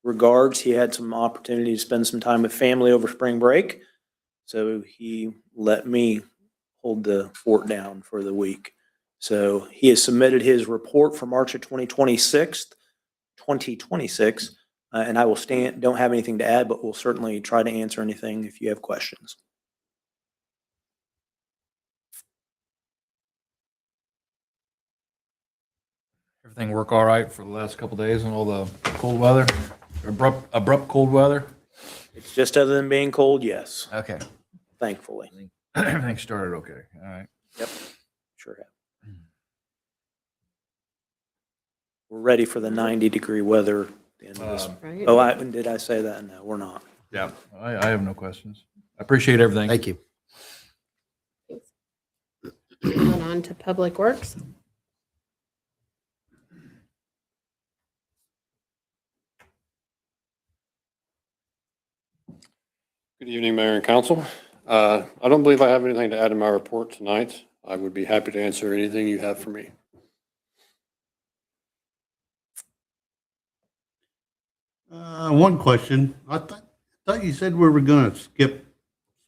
Speaker 15: regards. He had some opportunity to spend some time with family over spring break, so he let me hold the fort down for the week. So he has submitted his report for March of 2026, and I will don't have anything to add, but we'll certainly try to answer anything if you have questions.
Speaker 3: Everything work all right for the last couple days and all the cold weather? Abrupt cold weather?
Speaker 15: It's just other than being cold, yes,
Speaker 3: Okay.
Speaker 15: thankfully.
Speaker 3: Everything started okay. All right.
Speaker 15: Yep, sure have. We're ready for the 90-degree weather at the end of this.
Speaker 1: Right.
Speaker 15: Oh, did I say that? No, we're not.
Speaker 3: Yeah, I have no questions. I appreciate everything.
Speaker 6: Thank you.
Speaker 1: Moving on to Public Works.
Speaker 16: Good evening, Mayor and Council. I don't believe I have anything to add to my report tonight. I would be happy to answer anything you have for me.
Speaker 12: One question. I thought you said we were gonna skip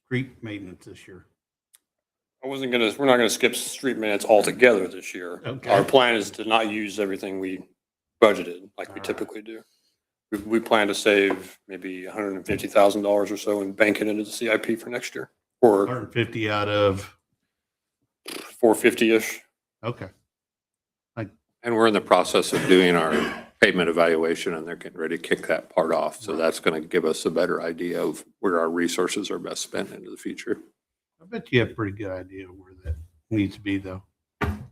Speaker 12: street maintenance this year.
Speaker 16: We're not gonna skip street maintenance altogether this year.
Speaker 12: Okay.
Speaker 16: Our plan is to not use everything we budgeted like we typically do. We plan to save maybe $150,000 or so and bank it into the CIP for next year, or
Speaker 12: 150 out of,
Speaker 16: 450-ish.
Speaker 12: okay.
Speaker 17: And we're in the process of doing our pavement evaluation, and they're getting ready to kick that part off. So that's going to give us a better idea of where our resources are best spent into the future.
Speaker 12: I bet you have a pretty good idea where that needs to be, though.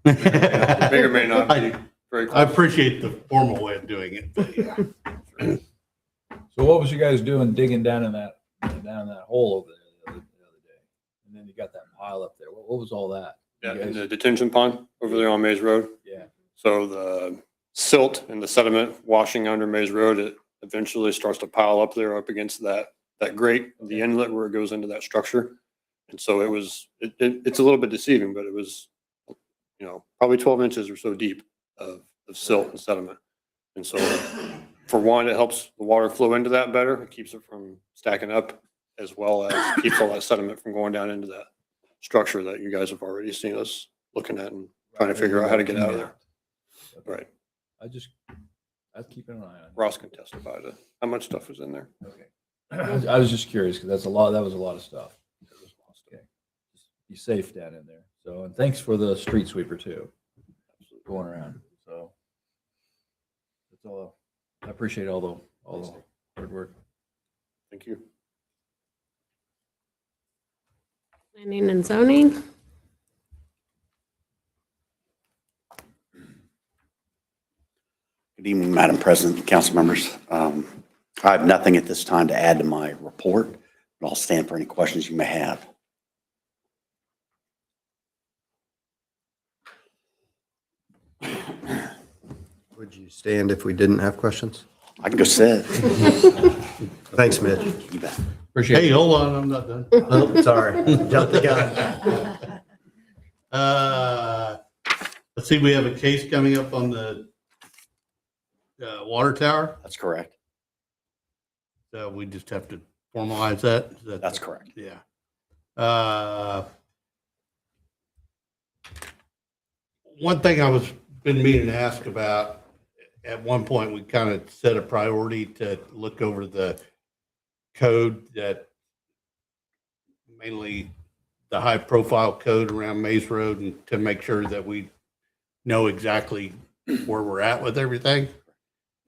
Speaker 16: May or may not be very close.
Speaker 12: I appreciate the formal way of doing it, but yeah.
Speaker 3: So what was you guys doing digging down in that hole over there the other day? And then you got that pile up there. What was all that?
Speaker 16: Yeah,
Speaker 3: You
Speaker 16: in
Speaker 3: guys-
Speaker 16: the detention pond over there on Maize Road.
Speaker 3: Yeah.
Speaker 16: So the silt and the sediment washing under Maize Road, it eventually starts to pile up there up against that grate, the inlet where it goes into that structure. And so it's a little bit deceiving, but it was, probably 12 inches or so deep of silt and sediment. And so for one, it helps the water flow into that better. It keeps it from stacking up, as well as keeps all that sediment from going down into that structure that you guys have already seen us looking at and trying to figure out how to get out of there. Right.
Speaker 3: I'd keep an eye on it.
Speaker 16: Ross can testify to how much stuff is in there.
Speaker 3: Okay. I was just curious because that was a lot of stuff. Okay. Just be safe down in there. So, and thanks for the street sweeper too. Going around. So that's all. I appreciate all the hard work.
Speaker 16: Thank you.
Speaker 1: Planning and zoning.
Speaker 18: Good evening, Madam President, council members. I have nothing at this time to add to my report, but I'll stand for any questions you may have.
Speaker 6: Would you stand if we didn't have questions?
Speaker 18: I can go sit.
Speaker 6: Thanks, Mitch.
Speaker 18: You bet.
Speaker 3: Appreciate
Speaker 12: Hey,
Speaker 3: it.
Speaker 12: hold on, I'm not done.
Speaker 6: Oh, sorry. Jumped the gun.
Speaker 12: Let's see, we have a case coming up on the water tower.
Speaker 18: That's correct.
Speaker 12: So we just have to formalize that.
Speaker 18: That's correct.
Speaker 12: Yeah. One thing I was been meaning to ask about, at one point, we kind of set a priority to look over the code that mainly the high profile code around Maize Road, and to make sure that we know exactly where we're at with everything.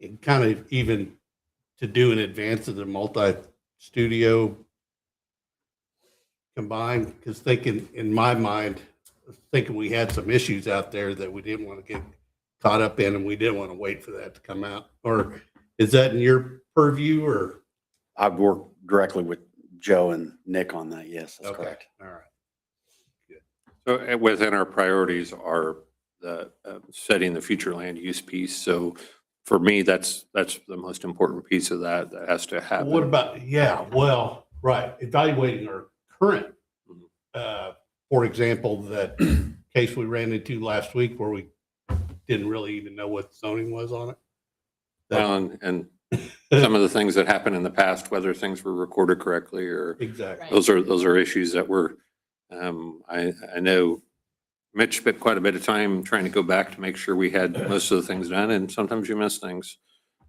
Speaker 12: And kind of even to do in advance of the multi-studio combined, because thinking, in my mind, thinking we had some issues out there that we didn't want to get caught up in, and we didn't want to wait for that to come out. Or is that in your purview, or?
Speaker 18: I've worked directly with Joe and Nick on that. Yes, that's
Speaker 12: Okay.
Speaker 18: correct.
Speaker 12: All right.
Speaker 17: So within our priorities are the setting the future land use piece. So for me, that's the most important piece of that has to happen.
Speaker 12: What about, yeah, well, right, evaluating our current, for example, that case we ran into last week where we didn't really even know what zoning was on it.
Speaker 17: Well, and some of the things that happened in the past, whether things were recorded correctly or
Speaker 12: Exactly.
Speaker 17: those are issues that were, I know Mitch spent quite a bit of time trying to go back to make sure we had most of the things done, and sometimes you miss things.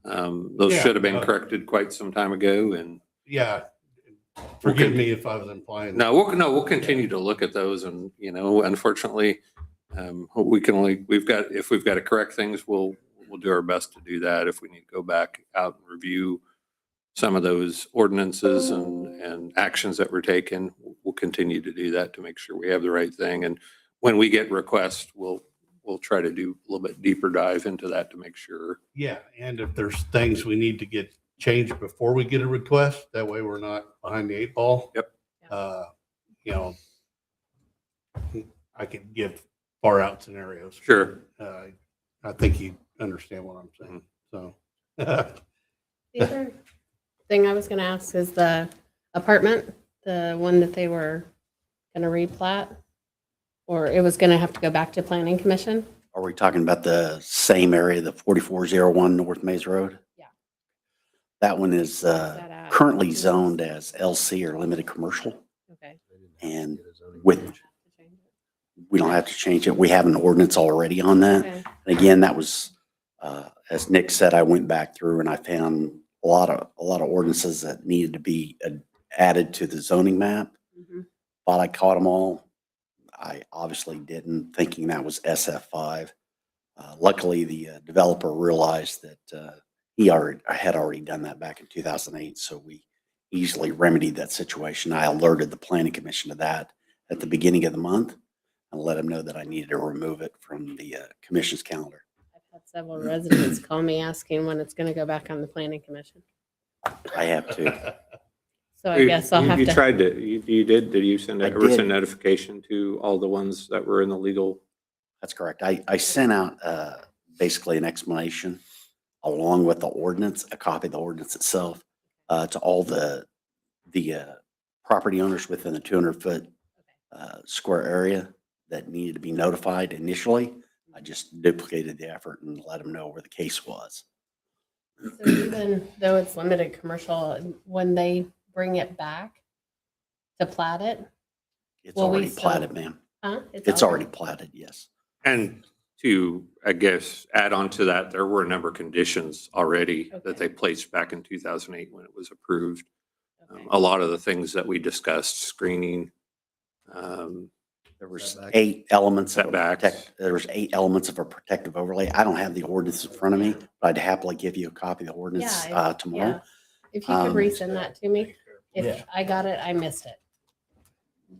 Speaker 17: Those
Speaker 12: Yeah,
Speaker 17: should have been corrected quite some time ago, and
Speaker 12: Yeah. Forgive me if I was implying.
Speaker 17: we'll continue to look at those, and, unfortunately, if we've got to correct things, we'll do our best to do that. If we need to go back out and review some of those ordinances and actions that were taken, we'll continue to do that to make sure we have the right thing. And when we get requests, we'll try to do a little bit deeper dive into that to make sure.
Speaker 12: Yeah, and if there's things we need to get changed before we get a request, that way we're not behind the eight ball.
Speaker 17: Yep.
Speaker 12: You know, I could give far out scenarios.
Speaker 17: Sure.
Speaker 12: I think you understand what I'm saying. So.
Speaker 1: The other thing I was going to ask is the apartment, the one that they were going to replat, or it was going to have to go back to planning commission.
Speaker 18: Are we talking about the same area, the 4401 North Maize Road?
Speaker 1: Yeah.
Speaker 18: That one is currently zoned as LC or limited commercial.
Speaker 1: Okay.
Speaker 18: And we don't have to change it. We have an ordinance already on that.
Speaker 1: Okay.
Speaker 18: And again, that was, as Nick said, I went back through and I found a lot of ordinances that needed to be added to the zoning map.
Speaker 1: Mhm.
Speaker 18: Thought I caught them all. I obviously didn't, thinking that was SF5. Luckily, the developer realized that I had already done that back in 2008, so we easily remedied that situation. I alerted the planning commission to that at the beginning of the month and let them know that I needed to remove it from the commission's calendar.
Speaker 1: I've had several residents call me asking when it's going to go back on the planning commission.
Speaker 18: I have to.
Speaker 1: So I guess I'll have
Speaker 17: You
Speaker 1: to.
Speaker 17: tried to, did you send
Speaker 18: I
Speaker 17: a recent
Speaker 18: did.
Speaker 17: notification to all the ones that were in the legal?
Speaker 18: That's correct. I sent out basically an explanation along with the ordinance, a copy of the ordinance itself, to all the property owners within the 200-foot square area that needed to be notified initially. I just duplicated the effort and let them know where the case was.
Speaker 1: So even though it's limited commercial, when they bring it back to plat it,
Speaker 18: It's
Speaker 1: will we
Speaker 18: already
Speaker 1: still-
Speaker 18: platted, ma'am.
Speaker 1: huh?
Speaker 18: It's already platted, yes.
Speaker 17: And to, I guess, add on to that, there were a number of conditions already
Speaker 1: Okay.
Speaker 17: that they placed back in 2008 when it was approved.
Speaker 1: Okay.
Speaker 17: A lot of the things that we discussed, screening,
Speaker 18: There was
Speaker 6: Setbacks.
Speaker 18: 8 elements of
Speaker 17: Setbacks.
Speaker 18: there was 8 elements of a protective overlay. I don't have the ordinance in front of me, but I'd happily give you a copy of the ordinance
Speaker 1: Yeah,
Speaker 18: tomorrow.
Speaker 1: If you could
Speaker 18: Um,
Speaker 1: resend that to me, if
Speaker 6: Yeah.
Speaker 1: I got it, I missed it.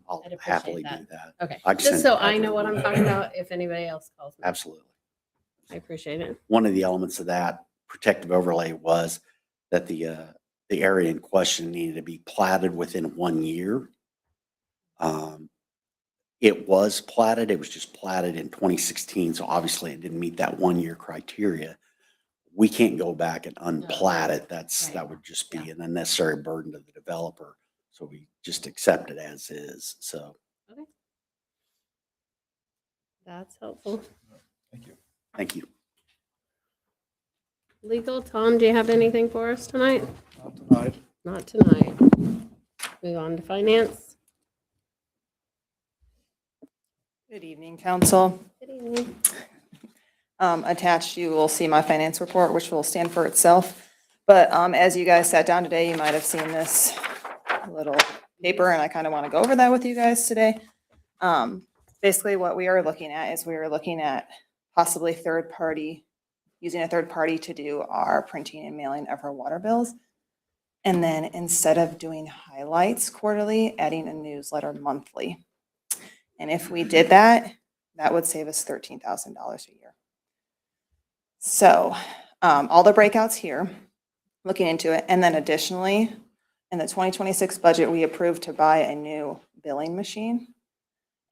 Speaker 18: I'll
Speaker 1: I'd appreciate
Speaker 18: happily
Speaker 1: that.
Speaker 18: do that.
Speaker 1: Okay,
Speaker 18: I can
Speaker 1: just
Speaker 18: send
Speaker 1: so
Speaker 18: a copy
Speaker 1: I know
Speaker 18: of
Speaker 1: what
Speaker 18: it.
Speaker 1: I'm talking about if anybody else calls me.
Speaker 18: Absolutely.
Speaker 1: I appreciate it.
Speaker 18: One of the elements of that protective overlay was that the area in question needed to be platted within 1 year. It was platted, it was just platted in 2016, so obviously it didn't meet that 1-year criteria. We can't go back and unplat it.
Speaker 1: Right.
Speaker 18: That would just be an unnecessary burden to the developer. So we just accept it as is, so.
Speaker 1: Okay. That's helpful.
Speaker 3: Thank you.
Speaker 18: Thank you.
Speaker 1: Legal, Tom, do you have anything for us tonight?
Speaker 8: Not tonight.
Speaker 1: Not tonight. Move on to finance.
Speaker 19: Good evening, council.
Speaker 1: Good evening.
Speaker 19: Attached, you will see my finance report, which will stand for itself. But as you guys sat down today, you might have seen this little paper, and I kind of want to go over that with you guys today. Basically, what we are looking at is we are looking at possibly using a third party to do our printing and mailing of our water bills. And then instead of doing highlights quarterly, adding a newsletter monthly. And if we did that, that would save us $13,000 a year. So all the breakouts here, looking into it. And then additionally, in the 2026 budget, we approved to buy a new billing machine.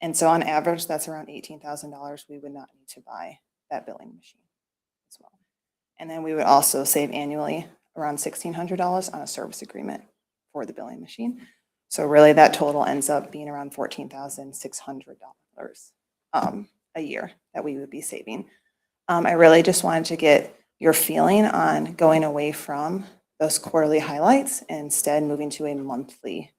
Speaker 19: And so on average, that's around $18,000. We would not need to buy that billing machine as well. And then we would also save annually around $1,600 on a service agreement for the billing machine. So really that total ends up being around $14,600 a year that we would be saving. I really just wanted to get your feeling on going away from those quarterly highlights and instead moving to a monthly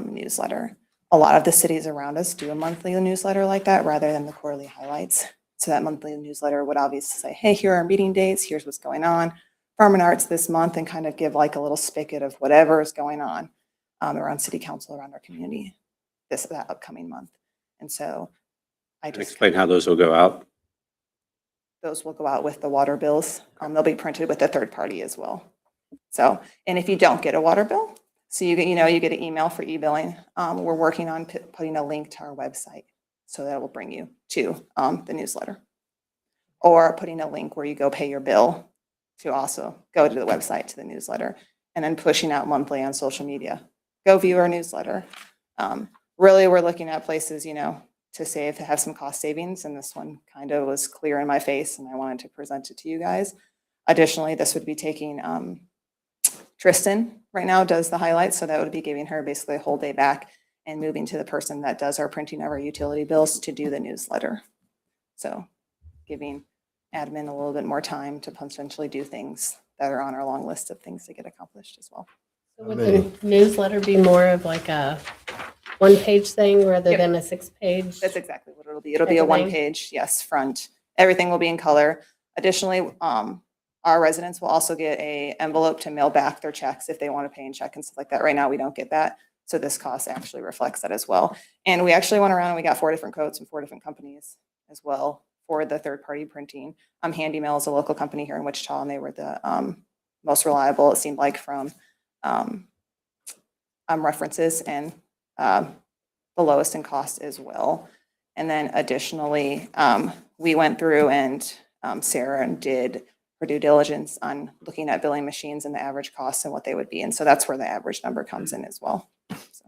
Speaker 19: newsletter. a lot of the cities around us do a monthly newsletter like that rather than the quarterly highlights. So that monthly newsletter would obviously say, hey, here are our meeting dates, here's what's going on, Farm and Arts this month, and kind of give like a little spigot of whatever is going on around city council, around our community that upcoming month. And so I just
Speaker 17: Explain how those will go out.
Speaker 19: those will go out with the water bills. They'll be printed with a third party as well. So, and if you don't get a water bill, so you get, you get an email for e-billing. We're working on putting a link to our website so that will bring you to the newsletter, or putting a link where you go pay your bill to also go to the website to the newsletter, and then pushing out monthly on social media. Go view our newsletter. Really, we're looking at places, to save, to have some cost savings, and this one kind of was clear in my face, and I wanted to present it to you guys. Additionally, this would be taking Tristan right now does the highlights, so that would be giving her basically a whole day back and moving to the person that does our printing of our utility bills to do the newsletter. So giving admin a little bit more time to potentially do things that are on our long list of things to get accomplished as well.
Speaker 1: So would the newsletter be more of like a one-page thing rather than a 6-page?
Speaker 19: That's exactly what it'll be. It'll be a one-page, yes, front. Everything will be in color. Additionally, our residents will also get a envelope to mail back their checks if they want to pay in check and stuff like that. Right now, we don't get that. So this cost actually reflects that as well. And we actually went around and we got 4 different quotes from 4 different companies as well for the third-party printing. Handy Mail is a local company here in Wichita, and they were the most reliable, it seemed like, from references, and the lowest in cost as well. And then additionally, we went through and Sarah did her due diligence on looking at billing machines and the average costs and what they would be. And so that's where the average number comes in as well. So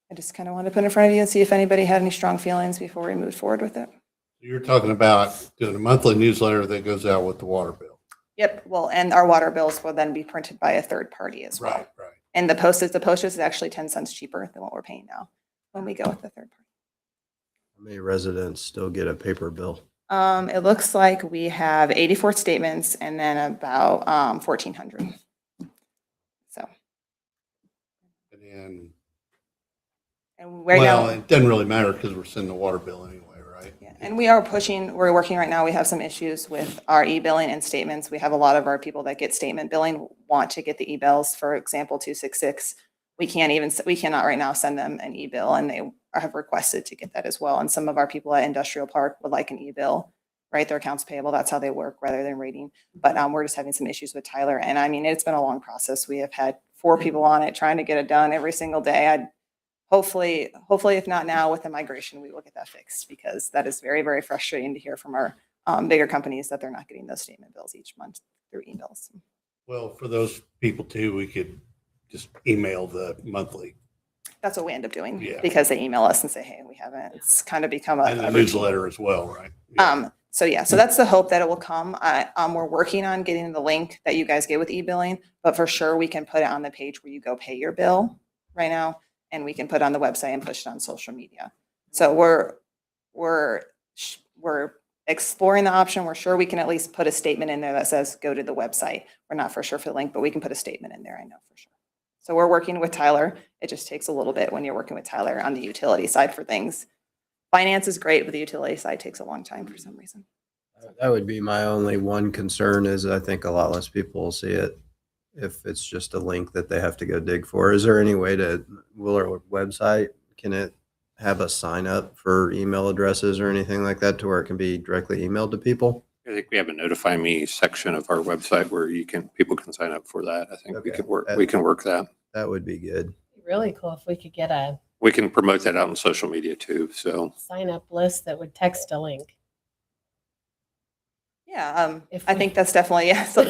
Speaker 19: I just kind of wanted to put it in front of you and see if anybody had any strong feelings before we moved forward with it.
Speaker 12: You're talking about doing a monthly newsletter that goes out with the water bill.
Speaker 19: Yep. Well, and our water bills will then be printed by a third party as well.
Speaker 12: Right.
Speaker 19: And the postage is actually 10 cents cheaper than what we're paying now when we go with the third party.
Speaker 6: How many residents still get a paper bill?
Speaker 19: It looks like we have 84 statements and then about 1,400. So.
Speaker 12: And
Speaker 19: right
Speaker 12: well,
Speaker 19: now,
Speaker 12: it doesn't really matter because we're sending the water bill anyway, right?
Speaker 19: yeah, and we're working right now. We have some issues with our e-billing and statements. We have a lot of our people that get statement billing want to get the e-bills. For example, 266. We cannot right now send them an e-bill, and they have requested to get that as well. And some of our people at Industrial Park would like an e-bill, right? Their accounts payable, that's how they work rather than rating. But we're just having some issues with Tyler. And I mean, it's been a long process. We have had 4 people on it trying to get it done every single day. Hopefully, if not now with the migration, we will get that fixed, because that is very, very frustrating to hear from our bigger companies that they're not getting those statement bills each month through emails.
Speaker 12: Well, for those people too, we could just email the monthly.
Speaker 19: That's what we end up doing,
Speaker 12: Yeah.
Speaker 19: because they email us and say, hey, we haven't. It's kind of become
Speaker 12: And the newsletter as well, right?
Speaker 19: So that's the hope that it will come. We're working on getting the link that you guys get with e-billing, but for sure we can put it on the page where you go pay your bill right now, and we can put it on the website and push it on social media. So we're exploring the option. We're sure we can at least put a statement in there that says go to the website. We're not for sure for the link, but we can put a statement in there, I know for sure. So we're working with Tyler. It just takes a little bit when you're working with Tyler on the utility side for things. Finance is great, but the utility side takes a long time for some reason.
Speaker 6: That would be my only one concern, is I think a lot less people will see it if it's just a link that they have to go dig for. Is there any way will our website, can it have a sign up for email addresses or anything like that to where it can be directly emailed to people?
Speaker 17: I think we have a notify me section of our website where people can sign up for that. I think we can work that.
Speaker 6: That would be good.
Speaker 1: Really cool if we could get a
Speaker 17: We can promote that out on social media too. So
Speaker 1: sign up list that would text a link.
Speaker 19: Yeah, I think that's definitely, yeah. So,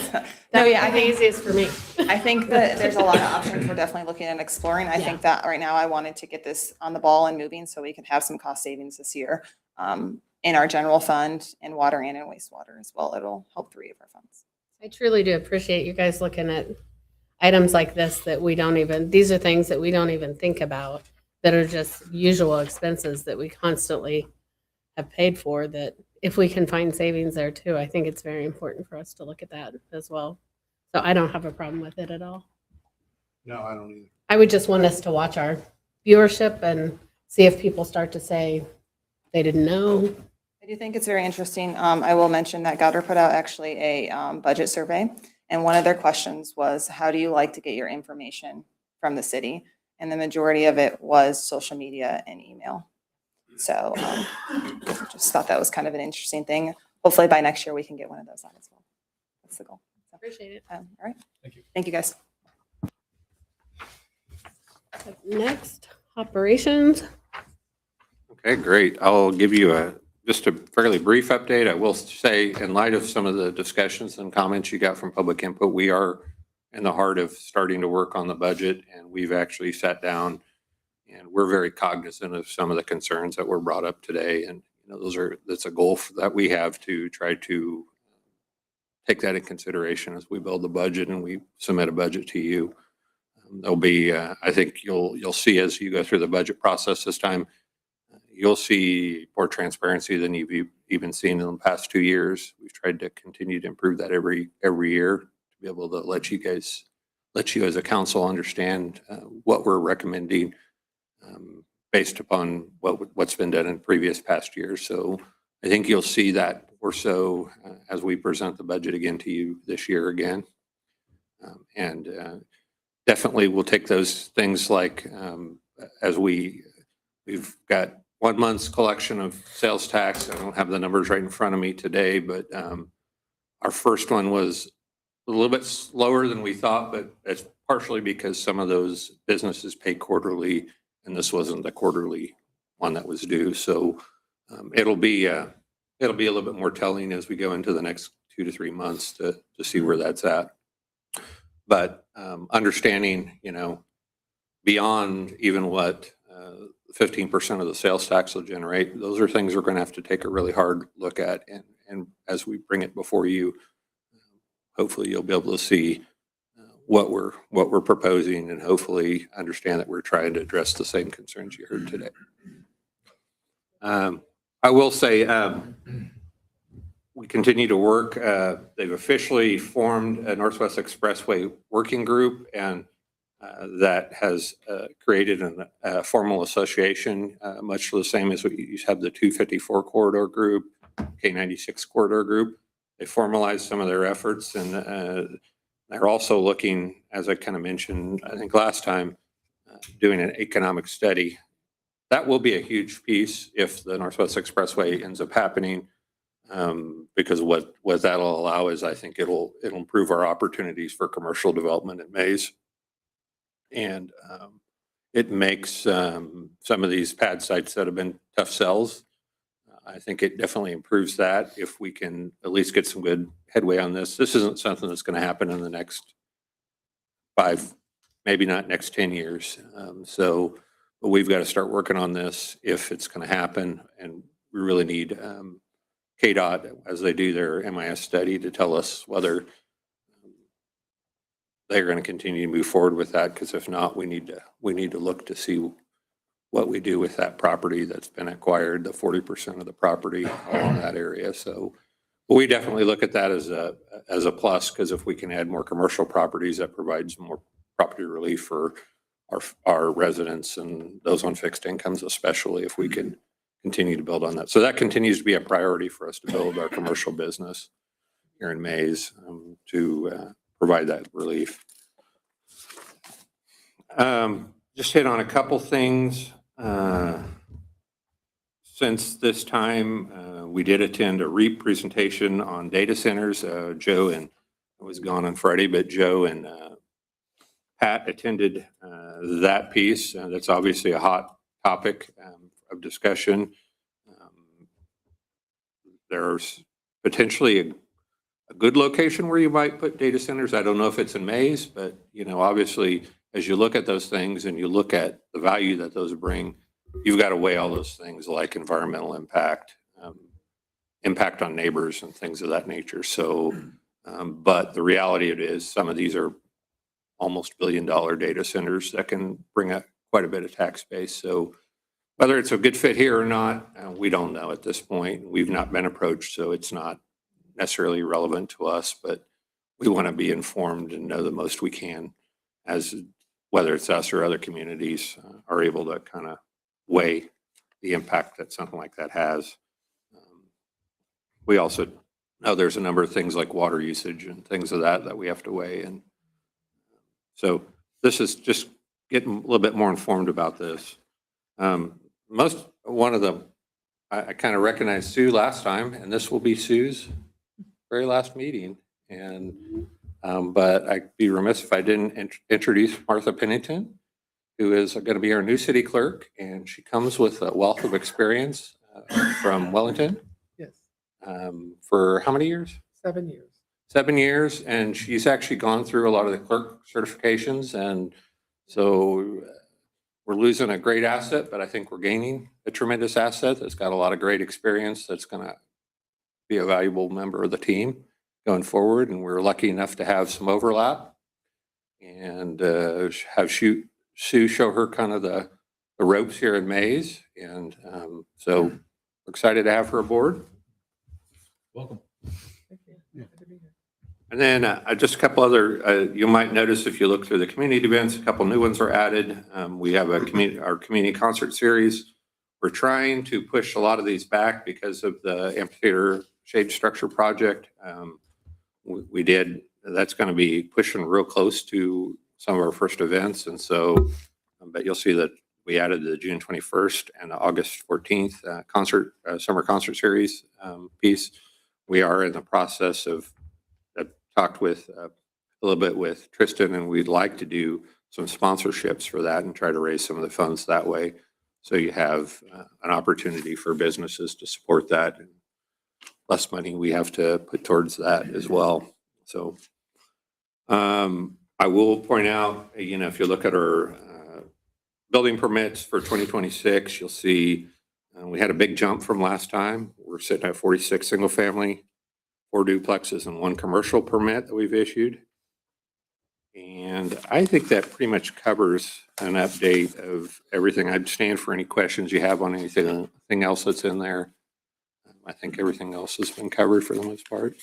Speaker 1: I think easiest for me.
Speaker 19: I think that there's a lot of options we're definitely looking at exploring. I think that right now I wanted to get this on the ball and moving so we can have some cost savings this year in our general fund, in water and in wastewater as well. It'll help 3 of our funds.
Speaker 1: I truly do appreciate you guys looking at items like this these are things that we don't even think about, that are just usual expenses that we constantly have paid for, that if we can find savings there too, I think it's very important for us to look at that as well. So I don't have a problem with it at all.
Speaker 12: No, I don't either.
Speaker 1: I would just want us to watch our viewership and see if people start to say they didn't know.
Speaker 19: I do think it's very interesting. I will mention that Gowder put out actually a budget survey. And one of their questions was, how do you like to get your information from the city? And the majority of it was social media and email. So just thought that was kind of an interesting thing. Hopefully by next year, we can get one of those out as well. That's the goal.
Speaker 1: Appreciate it.
Speaker 19: All right.
Speaker 3: Thank you.
Speaker 19: Thank you, guys.
Speaker 1: Next, operations.
Speaker 17: Okay, great. I'll give you just a fairly brief update. I will say, in light of some of the discussions and comments you got from public input, we are in the heart of starting to work on the budget, and we've actually sat down and we're very cognizant of some of the concerns that were brought up today. And that's a goal that we have to try to take that in consideration as we build the budget and we submit a budget to you. There'll be, I think you'll see as you go through the budget process this time, you'll see more transparency than you've even seen in the past 2 years. We've tried to continue to improve that every year to be able to let you as a council understand what we're recommending based upon what's been done in previous past years. So I think you'll see that more so as we present the budget again to you this year again. Definitely we'll take those things like as we've got 1 month's collection of sales tax. I don't have the numbers right in front of me today, but our first one was a little bit slower than we thought, but it's partially because some of those businesses pay quarterly and this wasn't the quarterly one that was due. So it'll be a little bit more telling as we go into the next 2 to 3 months to see where that's at. But understanding, beyond even what 15% of the sales tax will generate, those are things we're going to have to take a really hard look at. And as we bring it before you, hopefully you'll be able to see what we're proposing and hopefully understand that we're trying to address the same concerns you heard today. I will say we continue to work. They've officially formed a Northwest Expressway working group, and that has created a formal association, much the same as we have the 254 corridor group, K96 corridor group. They formalized some of their efforts, and they're also looking, as I kind of mentioned, I think last time, doing an economic study. That will be a huge piece if the Northwest Expressway ends up happening, because what that'll allow is I think it'll improve our opportunities for commercial development in Maize. And it makes some of these pad sites that have been tough sells. I think it definitely improves that if we can at least get some good headway on this. This isn't something that's going to happen in the next 5, maybe not next 10 years. But we've got to start working on this if it's going to happen. And we really need KDOT, as they do their MIS study, to tell us whether they're going to continue to move forward with that. Because if not, we need to look to see what we do with that property that's been acquired, the 40% of the property along that area. So we definitely look at that as a plus, because if we can add more commercial properties, that provides more property relief for our residents and those on fixed incomes, especially if we can continue to build on that. So that continues to be a priority for us to build our commercial business here in Maize to provide that relief. Just hit on a couple things. Since this time, we did attend a REAP presentation on data centers. Joe, and I was gone on Friday, but Joe and Pat attended that piece. That's obviously a hot topic of discussion. There's potentially a good location where you might put data centers. I don't know if it's in Maize, but obviously, as you look at those things and you look at the value that those bring, you've got to weigh all those things like environmental impact, impact on neighbors and things of that nature. So, but the reality of it is some of these are almost billion-dollar data centers that can bring up quite a bit of tax base. So whether it's a good fit here or not, we don't know at this point. We've not been approached, so it's not necessarily relevant to us, but we want to be informed and know the most we can as whether it's us or other communities, are able to kind of weigh the impact that something like that has. We also know there's a number of things like water usage and things of that we have to weigh. And so this is just getting a little bit more informed about this. I kind of recognized Sue last time, and this will be Sue's very last meeting. And but I'd be remiss if I didn't introduce Martha Pennington, who is going to be our new city clerk, and she comes with a wealth of experience from Wellington.
Speaker 2: Yes,
Speaker 17: For how many years?
Speaker 2: 7 years.
Speaker 17: 7 years, and she's actually gone through a lot of the clerk certifications, and so we're losing a great asset, but I think we're gaining a tremendous asset that's got a lot of great experience that's going to be a valuable member of the team going forward. And we're lucky enough to have some overlap and have Sue show her kind of the ropes here in Maize. And so we're excited to have her aboard.
Speaker 3: Welcome.
Speaker 17: And then just a couple other, you might notice if you look through the community events, a couple new ones are added. We have our community concert series. We're trying to push a lot of these back because of the amphitheater shade structure project. That's going to be pushing real close to some of our first events. And so, but you'll see that we added the June 21st and the August 14th summer concert series piece. We are in the process of talked with a little bit with Tristan, and we'd like to do some sponsorships for that and try to raise some of the funds that way. So you have an opportunity for businesses to support that, and less money we have to put towards that as well. So I will point out, if you look at our building permits for 2026, you'll see we had a big jump from last time. We're sitting at 46 single family, 4 duplexes, and 1 commercial permit that we've issued. And I think that pretty much covers an update of everything. I'd stand for any questions you have on anything else that's in there. I think everything else has been covered for the most part.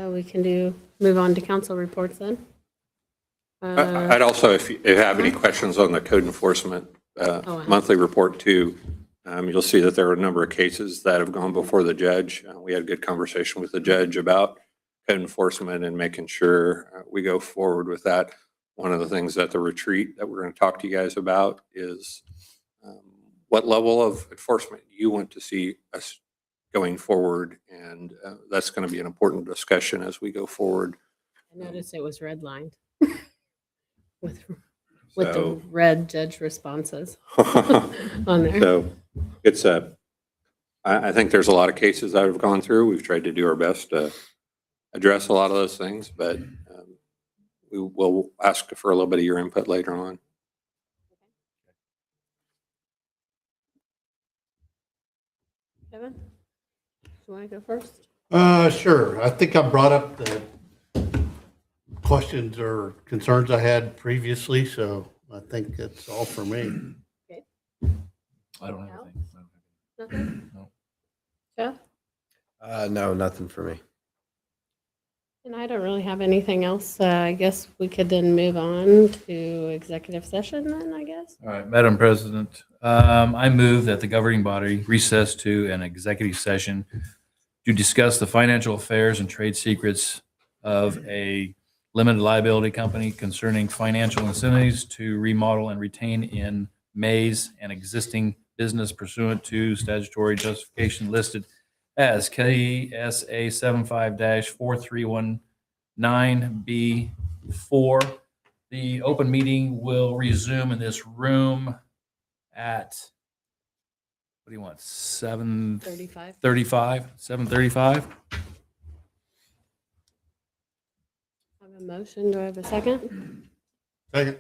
Speaker 1: We can move on to council reports then.
Speaker 17: I'd also, if you have any questions on the code enforcement monthly report too, you'll see that there are a number of cases that have gone before the judge. We had a good conversation with the judge about code enforcement and making sure we go forward with that. One of the things at the retreat that we're going to talk to you guys about is what level of enforcement you want to see us going forward. And that's going to be an important discussion as we go forward.
Speaker 1: I noticed it was redlined with the red judge responses on there.
Speaker 17: So it's I think there's a lot of cases that have gone through. We've tried to do our best to address a lot of those things, but we will ask for a little bit of your input later on.
Speaker 1: Kevin, do you want to go first?
Speaker 12: Sure. I think I brought up the questions or concerns I had previously, so I think that's all for me.
Speaker 1: Okay.
Speaker 3: I don't have anything.
Speaker 1: Nothing?
Speaker 3: No.
Speaker 1: Jeff?
Speaker 6: No, nothing for me.
Speaker 1: And I don't really have anything else. I guess we could then move on to executive session then, I guess.
Speaker 3: All right, Madam President, I move that the governing body recess to an executive session to discuss the financial affairs and trade secrets of a limited liability company concerning financial incentives to remodel and retain in Maize an existing business pursuant to statutory justification listed as KSA 75-4319B4. The open meeting will resume in this room at, what do you want, 7:35? 7:35?
Speaker 1: I have a motion. Do I have a second?
Speaker 12: Second.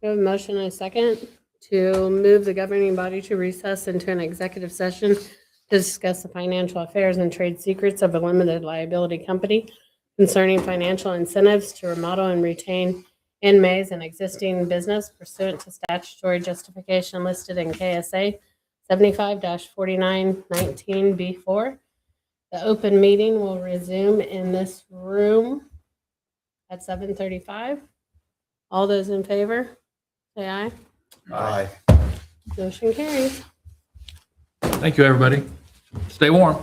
Speaker 1: We have a motion and a second to move the governing body to recess into an executive session to discuss the financial affairs and trade secrets of a limited liability company concerning financial incentives to remodel and retain in Maize an existing business pursuant to statutory justification listed in KSA 75-4919B4. The open meeting will resume in this room at 7:35. All those in favor, say aye.
Speaker 6: Aye.
Speaker 1: Motion carries.
Speaker 3: Thank you, everybody. Stay warm.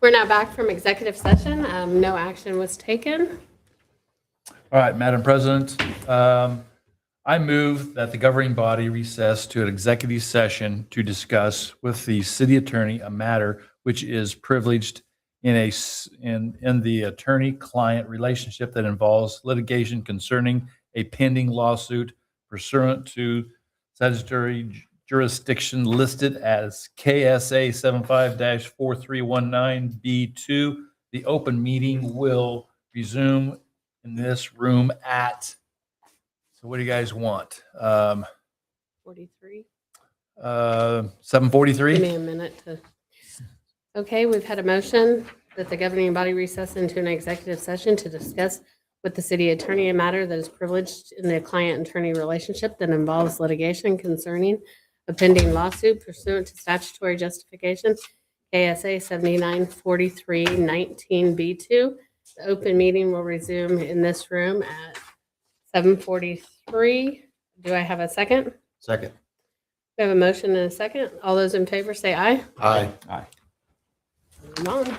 Speaker 1: We're now back from executive session. No action was taken.
Speaker 3: All right, Madam President, I move that the governing body recess to an executive session to discuss with the city attorney a matter which is privileged in the attorney-client relationship that involves litigation concerning a pending lawsuit pursuant to statutory jurisdiction listed as KSA 75-4319B2. The open meeting will resume in this room at, so what do you guys want?
Speaker 1: 43.
Speaker 3: 7:43?
Speaker 1: Give me a minute to. Okay, we've had a motion that the governing body recess into an executive session to discuss with the city attorney a matter that is privileged in the client-attorney relationship that involves litigation concerning a pending lawsuit pursuant to statutory justification, KSA 79-43-19B2. The open meeting will resume in this room at 7:43. Do I have a second?
Speaker 6: Second.
Speaker 1: We have a motion and a second. All those in favor say aye.
Speaker 6: Aye.
Speaker 3: Aye.
Speaker 1: Come on.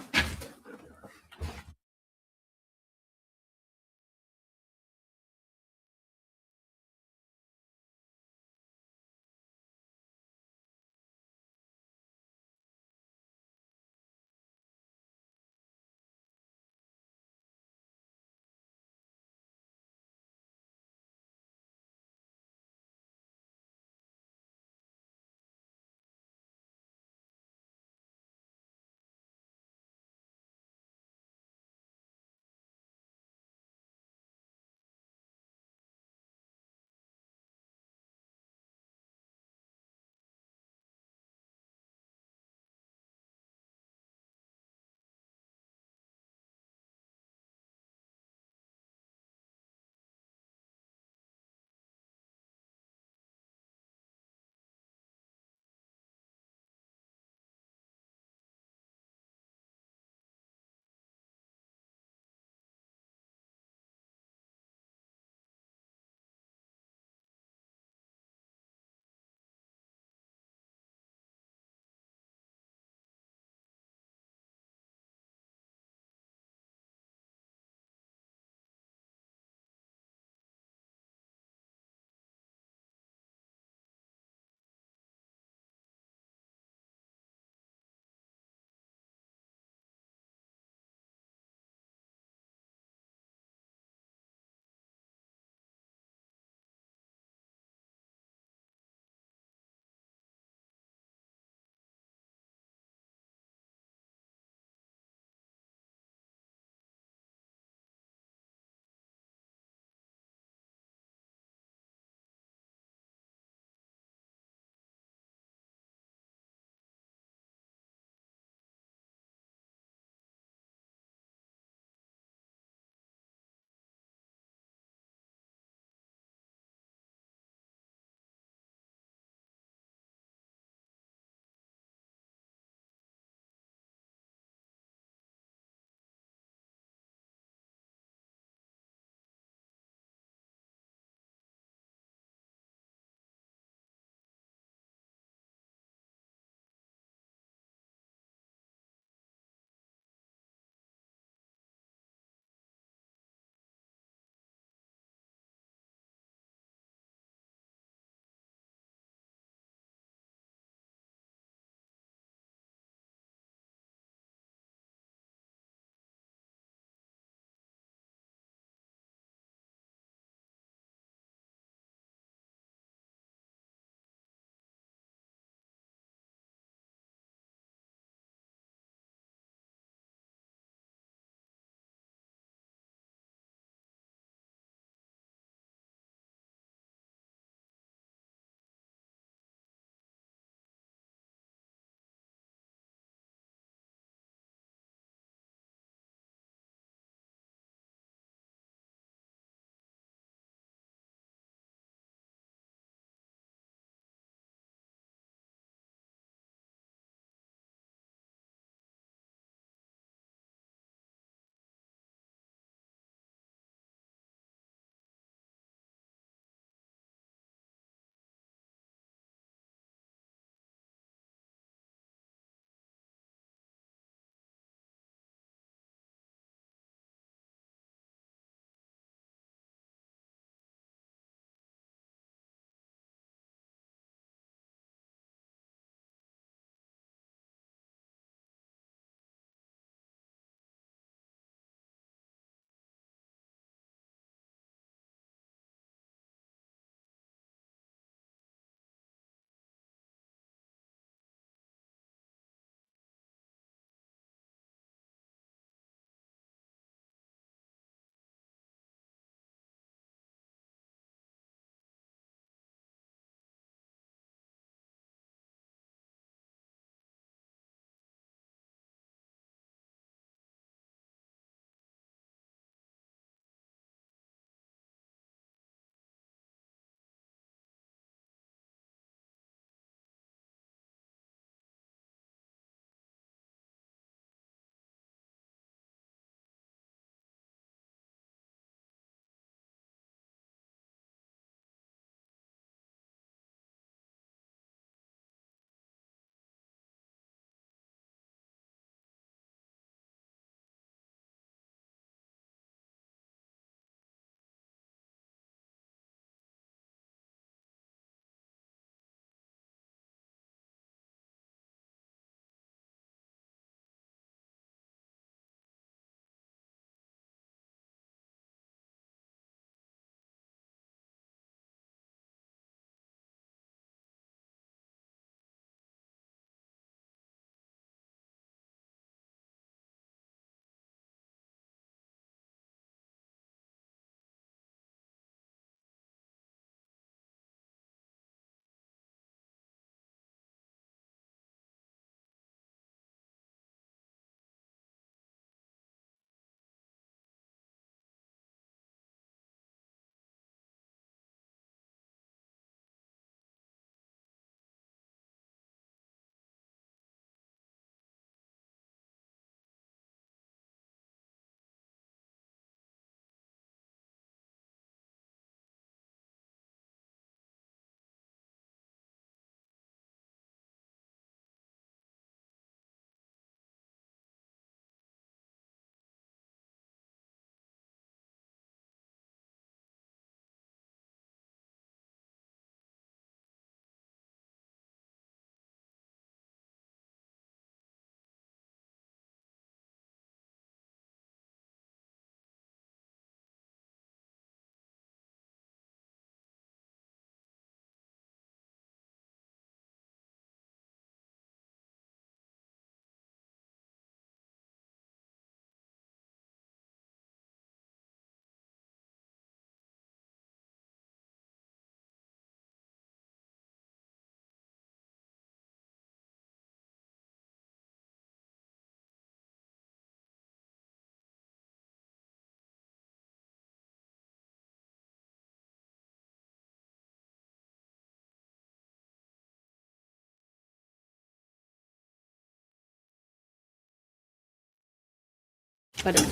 Speaker 1: whatever.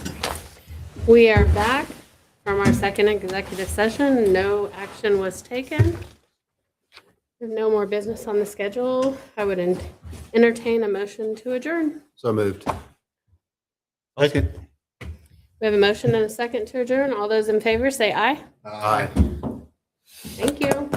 Speaker 1: We are back from our second executive session. No action was taken. If no more business on the schedule, I would entertain a motion to adjourn.
Speaker 6: So moved.
Speaker 12: Second.
Speaker 1: We have a motion and a second to adjourn. All those in favor say aye.
Speaker 12: Aye.
Speaker 1: Thank you.